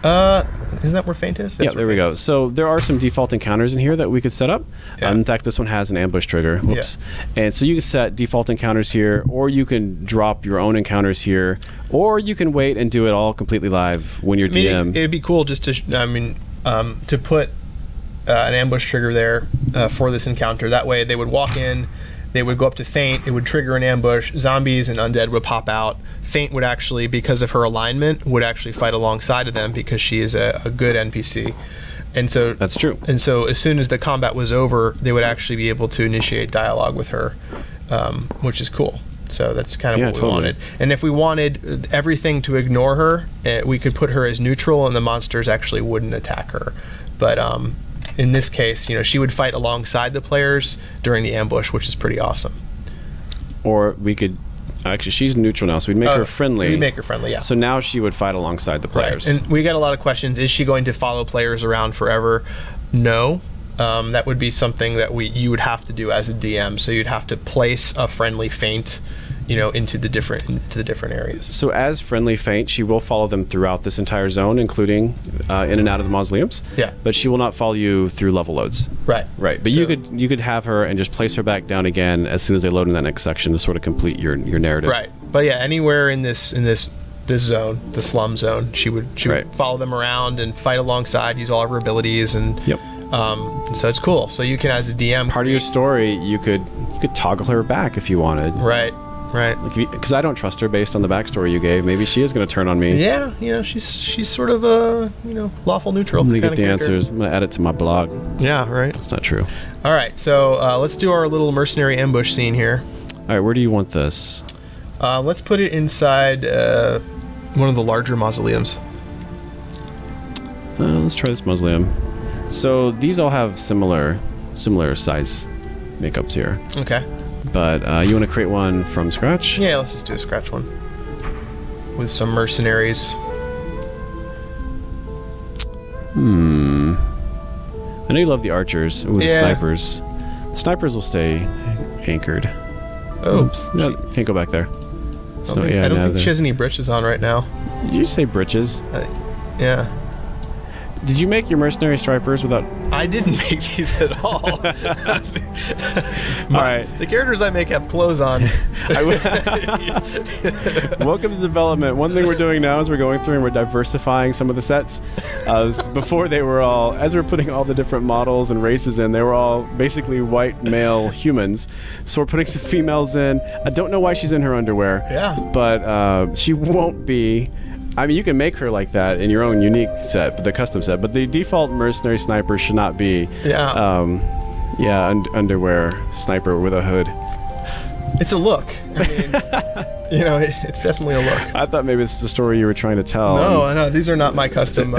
Speaker 2: Isn't that where Faint is?
Speaker 3: Yeah, there we go. So there are some default encounters in here that we could set up. Yeah. In fact, this one has an ambush trigger. Whoops. Yeah. And so you can set default encounters here, or you can drop your own encounters here, or you can wait and do it all completely live when you're DM.
Speaker 2: It'd be cool just to, to put an ambush trigger there for this encounter. That way they would walk in, they would go up to Feint, it would trigger an ambush, zombies and undead would pop out. Feint would actually, because of her alignment, would actually fight alongside of them because she is a good NPC. And so
Speaker 3: That's true.
Speaker 2: And so as soon as the combat was over, they would actually be able to initiate dialogue with her, which is cool. So that's kind of what we wanted. And if we wanted everything to ignore her, we could put her as neutral and the monsters actually wouldn't attack her. But in this case, you know, she would fight alongside the players during the ambush, which is pretty awesome.
Speaker 3: Or we could, actually, she's neutral now, so we'd make her friendly.
Speaker 2: We'd make her friendly, yeah.
Speaker 3: So now she would fight alongside the players.
Speaker 2: Right. And we get a lot of questions. Is she going to follow players around forever? No. That would be something that you would have to do as a DM. So you'd have to place a friendly Feint, you know, into the different areas.
Speaker 3: So as friendly Feint, she will follow them throughout this entire zone, including in and out of the mausoleums.
Speaker 2: Yeah.
Speaker 3: But she will not follow you through level loads.
Speaker 2: Right.
Speaker 3: Right. But
Speaker 2: so,
Speaker 3: you could have her and just place her back down again as soon as they load in that next section to sort of complete your narrative.
Speaker 2: Right. But yeah, anywhere in this zone, the slum zone, she would follow them around and fight alongside, use all of her abilities, and
Speaker 3: yep.
Speaker 2: So it's cool. So you can, as a DM,
Speaker 3: as part of your story, you could toggle her back if you wanted.
Speaker 2: Right. Right.
Speaker 3: Because I don't trust her based on the backstory you gave. Maybe she is going to turn on me.
Speaker 2: Yeah, you know, she's sort of a, you know, lawful neutral.
Speaker 3: I'm going to get the answers. I'm going to add it to my blog.
Speaker 2: Yeah, right.
Speaker 3: That's not true.
Speaker 2: All right, so let's do our little mercenary ambush scene here.
Speaker 3: All right, where do you want this?
Speaker 2: Let's put it inside one of the larger mausoleums.
Speaker 3: Let's try this mausoleum. So these all have similar size makeups here.
Speaker 2: Okay.
Speaker 3: But you want to create one from scratch?
Speaker 2: Yeah, let's just do a scratch one with some mercenaries.
Speaker 3: I know you love the archers with the snipers. The snipers will stay anchored.
Speaker 2: Oh,
Speaker 3: oops! No, can't go back there.
Speaker 2: I don't think she has any breeches on right now.
Speaker 3: Did you say breeches?
Speaker 2: Yeah.
Speaker 3: Did you make your mercenary stripers without...
Speaker 2: I didn't make these at all.
Speaker 3: All right.
Speaker 2: The characters I make have clothes on.
Speaker 3: Welcome to development. One thing we're doing now is we're going through and we're diversifying some of the sets. Before they were all, as we're putting all the different models and races in, they were all basically white male humans. So we're putting some females in. I don't know why she's in her underwear. Yeah. But she won't be... I mean, you can make her like that in your own unique set, the custom set, but the default mercenary sniper should not be underwear sniper with a hood.
Speaker 2: It's a look. I mean, you know, it's definitely a look.
Speaker 3: I thought maybe this is the story you were trying to tell.
Speaker 2: No, these are not my custom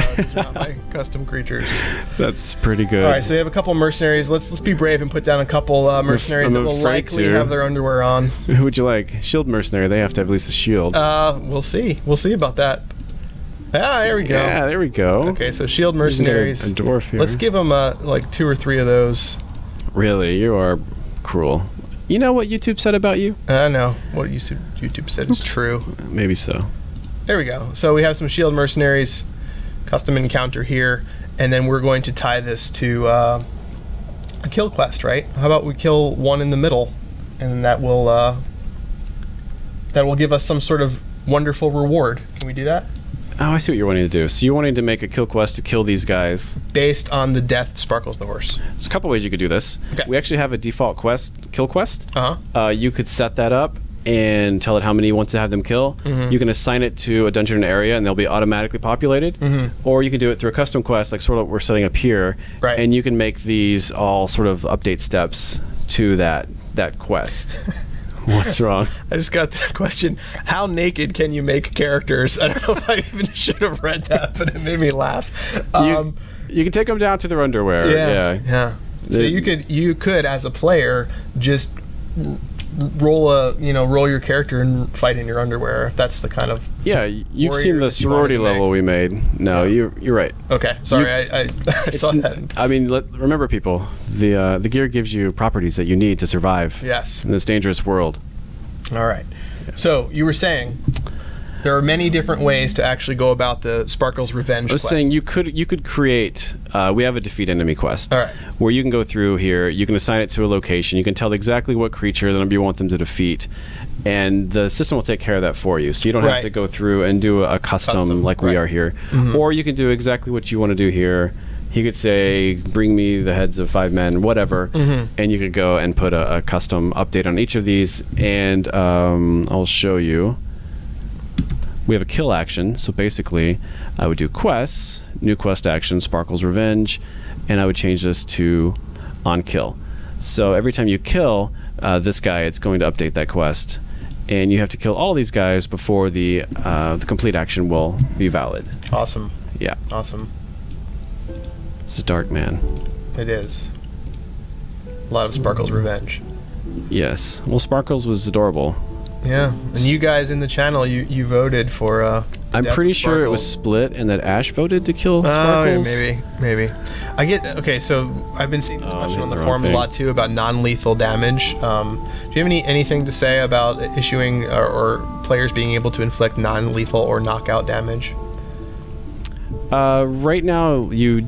Speaker 2: creatures.
Speaker 3: That's pretty good.
Speaker 2: All right, so we have a couple mercenaries. Let's be brave and put down a couple mercenaries that will likely have their underwear on.
Speaker 3: Who would you like? Shield mercenary. They have to have at least a shield.
Speaker 2: We'll see. We'll see about that. Ah, there we go.
Speaker 3: Yeah, there we go.
Speaker 2: Okay, so shield mercenaries.
Speaker 3: A dwarf here.
Speaker 2: Let's give them like 2 or 3 of those.
Speaker 3: Really, you are cruel. You know what YouTube said about you?
Speaker 2: I know. What YouTube said is true.
Speaker 3: Maybe so.
Speaker 2: There we go. So we have some shield mercenaries, custom encounter here, and then we're going to tie this to a kill quest, right? How about we kill one in the middle, and that will give us some sort of wonderful reward. Can we do that?
Speaker 3: Oh, I see what you're wanting to do. So you're wanting to make a kill quest to kill these guys.
Speaker 2: Based on the death of Sparkles the horse.
Speaker 3: There's a couple ways you could do this. Okay. We actually have a default kill quest.
Speaker 2: Uh-huh.
Speaker 3: You could set that up and tell it how many you want to have them kill. Mm-hmm. You can assign it to a dungeon area and they'll be automatically populated. Mm-hmm. Or you can do it through a custom quest like sort of what we're setting up here.
Speaker 2: Right.
Speaker 3: And you can make these all sort of update steps to that quest. What's wrong?
Speaker 2: I just got the question, how naked can you make characters? I don't know if I even should have read that, but it made me laugh.
Speaker 3: You can take them down to their underwear.
Speaker 2: Yeah. So you could, as a player, just roll your character and fight in your underwear. If that's the kind of
Speaker 3: you've seen the sorority level we made. No, you're right.
Speaker 2: Okay, sorry, I saw that.
Speaker 3: I mean, remember, people, the gear gives you properties that you need to survive.
Speaker 2: Yes.
Speaker 3: In this dangerous world.
Speaker 2: All right. So you were saying there are many different ways to actually go about the Sparkles Revenge quest.
Speaker 3: I was saying you could create. We have a defeat enemy quest.
Speaker 2: All right.
Speaker 3: Where you can go through here. You can assign it to a location. You can tell exactly what creature that you want them to defeat, and the system will take care of that for you. So you don't have to go through and do a custom like we are here. Mm-hmm. Or you can do exactly what you want to do here. he could say, bring me the heads of 5 men, whatever, and you could go and put a custom update on each of these, and I'll show you. We have a kill action, so basically I would do quests, new quest action, Sparkle's Revenge, and I would change this to on kill. So every time you kill this guy, it's going to update that quest, and you have to kill all these guys before the complete action will be valid.
Speaker 2: Awesome.
Speaker 3: Yeah.
Speaker 2: Awesome.
Speaker 3: This is dark, man.
Speaker 2: It is. A lot of Sparkle's Revenge.
Speaker 3: Yes. Well, Sparkles was adorable.
Speaker 2: Yeah, and you guys in the channel, you voted for.
Speaker 3: I'm pretty sure it was split, and that Ash voted to kill Sparkles.
Speaker 2: Yeah, maybe. I get okay. So I've been seeing this question on the forums a lot too about non-lethal damage. Do you have anything to say about issuing or players being able to inflict non-lethal or knockout damage?
Speaker 3: Right now, you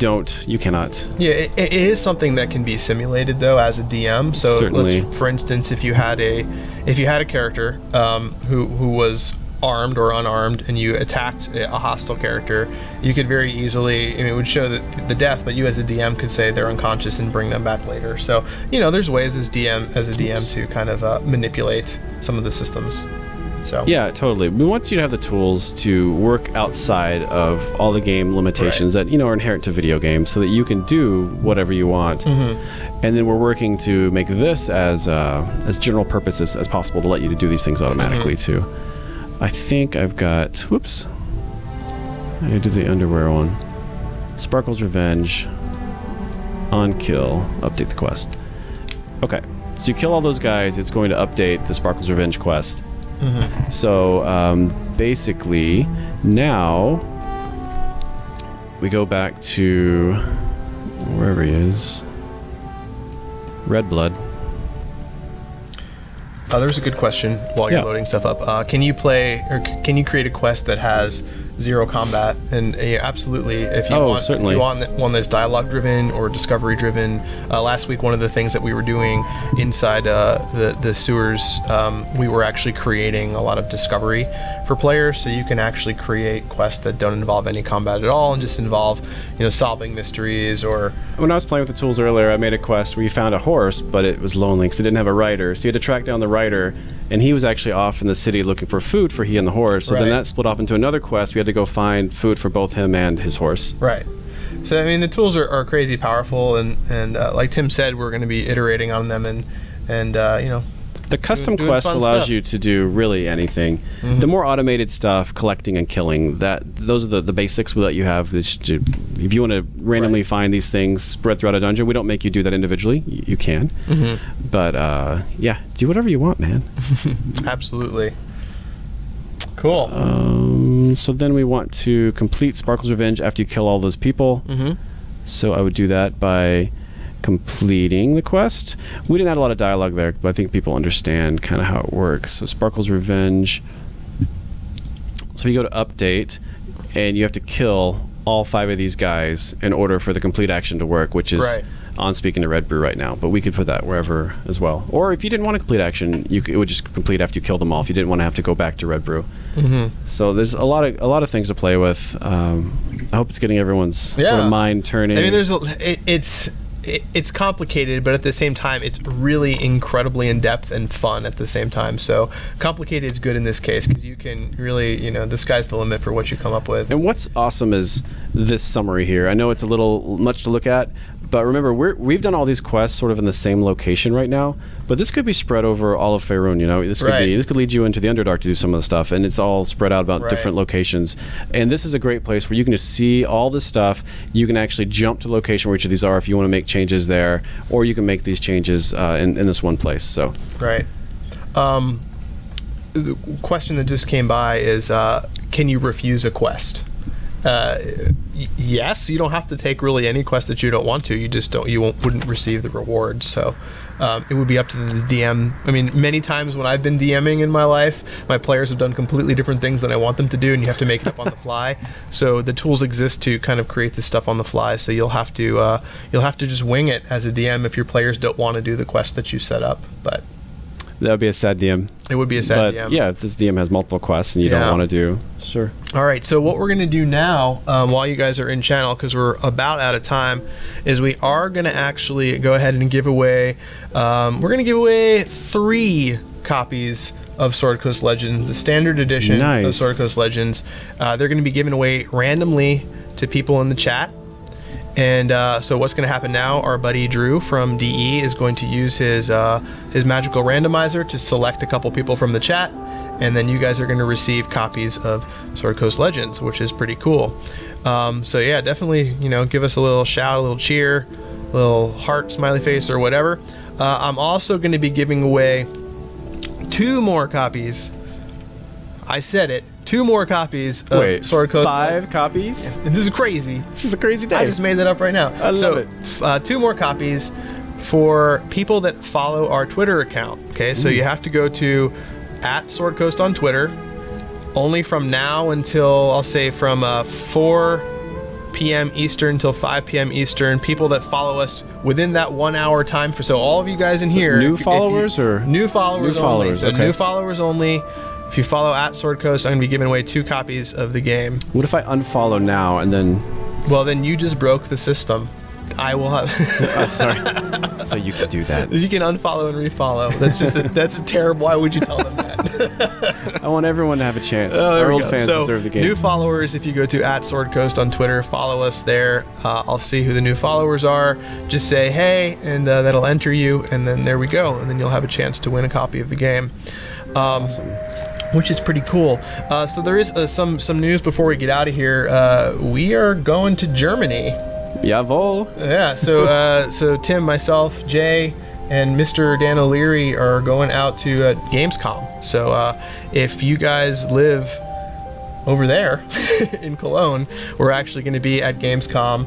Speaker 3: cannot.
Speaker 2: Yeah, it is something that can be simulated though as a DM. So
Speaker 3: certainly,
Speaker 2: for instance, if you had a character who was armed or unarmed and you attacked a hostile character, you could very easily, I mean, it would show the death, but you as a DM could say they're unconscious and bring them back later. So there's ways as a DM to kind of manipulate some of the systems. So. Yeah,
Speaker 3: totally. We want you to have the tools to work outside of all the game limitations that are inherent to video games, so that you can do whatever you want. And then we're working to make this as general purpose as possible to let you to do these things automatically too. I think I've got. Whoops. I gotta do the underwear one. Sparkle's Revenge. On kill. Update the quest. Okay. So you kill all those guys. It's going to update the Sparkle's Revenge quest. So basically now we go back to wherever he is. Red Blood.
Speaker 2: There's a good question while you're loading stuff up. Can you create a quest that has 0 combat? And absolutely, if you want one that's dialogue driven or discovery driven. Last week, one of the things that we were doing inside the sewers, we were actually creating a lot of discovery for players, so you can actually create quests that don't involve any combat at all and just involve solving mysteries. Or
Speaker 3: when I was playing with the tools earlier, I made a quest where you found a horse, but it was lonely because it didn't have a rider, so you had to track down the rider, and he was actually off in the city looking for food for he and the horse. So then that split off into another quest. We had to go find food for both him and his horse.
Speaker 2: Right. So I mean, the tools are crazy powerful, and like Tim said, we're going to be iterating on them, and
Speaker 3: the custom quest allows you to do really anything. The more automated stuff, collecting and killing, those are the basics that you have. If you want to randomly find these things spread throughout a dungeon, we don't make you do that individually. You can, but yeah, do whatever you want, man.
Speaker 2: Absolutely. Cool.
Speaker 3: So then we want to complete Sparkle's Revenge after you kill all those people. So I would do that by completing the quest. We didn't add a lot of dialogue there, but I think people understand kind of how it works. So Sparkle's Revenge. So you go to update, and you have to kill all 5 of these guys in order for the complete action to work, which is on speaking to Red Brew right now. But we could put that wherever as well. Or if you didn't want to complete action, it would just complete after you kill them all. If you didn't want to have to go back to Red Brew. So there's a lot of things to play with. I hope it's getting everyone's sort of mind turning.
Speaker 2: I mean, it's complicated, but at the same time, it's really incredibly in-depth and fun at the same time. So complicated is good in this case, because you can really, the sky's the limit for what you come up with.
Speaker 3: And what's awesome is this summary here. I know it's a little much to look at, but remember, we've done all these quests sort of in the same location right now, but this could be spread over all of Faerun. This could lead you into the Underdark to do some of the stuff, and it's all spread out about different locations. And this is a great place where you can just see all this stuff. You can actually jump to the location where each of these are if you want to make changes there, or you can make these changes in this one place. So
Speaker 2: the question that just came by is, can you refuse a quest? Yes, you don't have to take really any quest that you don't want to. You just wouldn't receive the reward. So it would be up to the DM. I mean, many times when I've been DMing in my life, my players have done completely different things than I want them to do, and you have to make it up on the fly. So the tools exist to kind of create this stuff on the fly. So you'll have to just wing it as a DM if your players don't want to do the quest that you set up. But
Speaker 3: That would be a sad DM.
Speaker 2: It would be a sad
Speaker 3: But
Speaker 2: DM.
Speaker 3: yeah, if this DM has multiple quests and you
Speaker 2: Yeah.
Speaker 3: don't want to do, sure.
Speaker 2: All right, so what we're going to do now, while you guys are in channel, because we're about out of time, is we are going to actually go ahead and give away, we're going to give away 3 copies of Sword Coast Legends, the standard edition of Sword Coast Legends. They're going to be given away randomly to people in the chat. And so what's going to happen now, our buddy Drew from DE is going to use his magical randomizer to select a couple people from the chat, and then you guys are going to receive copies of Sword Coast Legends, which is pretty cool. So yeah, definitely, you know, give us a little shout, a little cheer, a little heart, smiley face, or whatever. I'm also going to be giving away 2 more copies. I said it. 2 more copies of Sword Coast.
Speaker 3: 5 copies?
Speaker 2: This is crazy.
Speaker 3: This is a crazy day.
Speaker 2: I just made that up right now.
Speaker 3: I love it.
Speaker 2: 2 more copies for people that follow our Twitter account. Okay, so you have to go to @SwordCoast on Twitter. Only from now until, I'll say, from 4 p.m. Eastern till 5 p.m. Eastern. People that follow us within that 1 hour time. So all of you guys in here.
Speaker 3: New followers or?
Speaker 2: New followers only. So
Speaker 3: okay.
Speaker 2: new followers only. If you follow @SwordCoast, I'm going to be giving away 2 copies of the game.
Speaker 3: What if I unfollow now and then?
Speaker 2: Well, then you just broke the system. I will have.
Speaker 3: Oh, sorry. So you can do that.
Speaker 2: You can unfollow and refollow. That's just that's a terrible. Why would you tell them that?
Speaker 3: I want everyone to have a chance.
Speaker 2: There
Speaker 3: Our
Speaker 2: we
Speaker 3: old
Speaker 2: go.
Speaker 3: fans
Speaker 2: So,
Speaker 3: deserve the game.
Speaker 2: new followers, if you go to @SwordCoast on Twitter, follow us there. I'll see who the new followers are. Just say hey, and that'll enter you, and then there we go. And then you'll have a chance to win a copy of the game.
Speaker 3: Awesome.
Speaker 2: Which is pretty cool. So there is some news before we get out of here. We are going to Germany.
Speaker 3: Jawohl.
Speaker 2: Yeah. So Tim, myself, Jay, and Mr. Dan O'Leary are going out to Gamescom. So if you guys live over there in Cologne, we're actually going to be at Gamescom,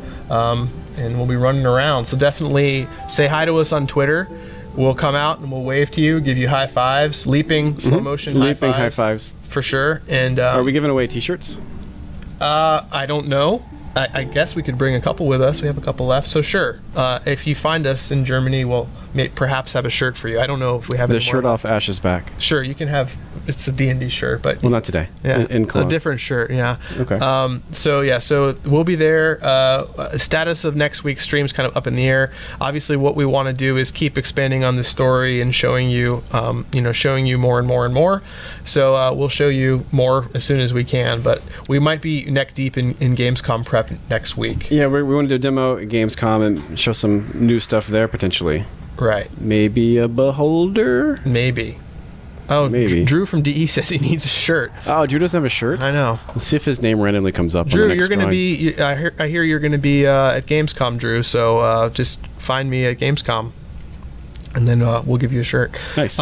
Speaker 2: and we'll be running around. So definitely say hi to us on Twitter. We'll come out and we'll wave to you, give you high fives, leaping, slow motion
Speaker 3: Leaping
Speaker 2: high fives. For sure. And
Speaker 3: are we giving away t-shirts?
Speaker 2: I don't know. I guess we could bring a couple with us. We have a couple left. So sure. If you find us in Germany, we'll perhaps have a shirt for you. I don't know if we have
Speaker 3: The
Speaker 2: any more
Speaker 3: shirt
Speaker 2: left.
Speaker 3: off Ash's back.
Speaker 2: Sure, you can have. It's a D&D shirt, but
Speaker 3: Well, not today.
Speaker 2: yeah,
Speaker 3: In Cologne.
Speaker 2: a different shirt. Yeah.
Speaker 3: Okay.
Speaker 2: So we'll be there. Status of next week's stream is kind of up in the air. Obviously, what we want to do is keep expanding on the story and showing you, showing you more and more and more. So we'll show you more as soon as we can. But we might be neck deep in Gamescom prep next week.
Speaker 3: Yeah, we want to do a demo at Gamescom and show some new stuff there potentially.
Speaker 2: Right.
Speaker 3: Maybe a beholder?
Speaker 2: Maybe. Oh,
Speaker 3: Maybe.
Speaker 2: Drew from DE says he needs a shirt.
Speaker 3: Oh, Drew doesn't have a shirt?
Speaker 2: I know.
Speaker 3: Let's see if his name randomly comes up.
Speaker 2: Drew,
Speaker 3: on the next
Speaker 2: you're going to
Speaker 3: drawing.
Speaker 2: be. I hear you're going to be at Gamescom, Drew. So just find me at Gamescom, and then we'll give you a shirt.
Speaker 3: Nice.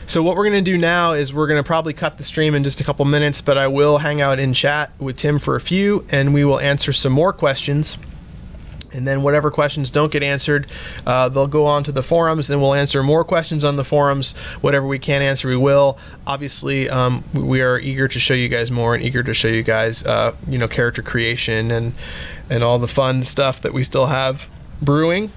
Speaker 2: So what we're going to do now is we're going to probably cut the stream in just a couple minutes, but I will hang out in chat with Tim for a few, and we will answer some more questions. And then whatever questions don't get answered, they'll go on to the forums. Then we'll answer more questions on the forums. Whatever we can answer, we will. Obviously, we are eager to show you guys more and eager to show you guys, character creation and all the fun stuff that we still have brewing.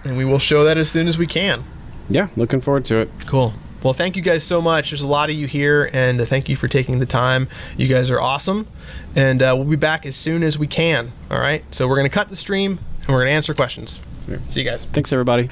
Speaker 2: And we will show that as soon as we can.
Speaker 3: Yeah, looking forward to it.
Speaker 2: Cool. Well, thank you guys so much. There's a lot of you here, and thank you for taking the time. You guys are awesome. And we'll be back as soon as we can. All right? So we're going to cut the stream, and we're going to answer questions.
Speaker 3: Yeah.
Speaker 2: See you guys.
Speaker 3: Thanks, everybody.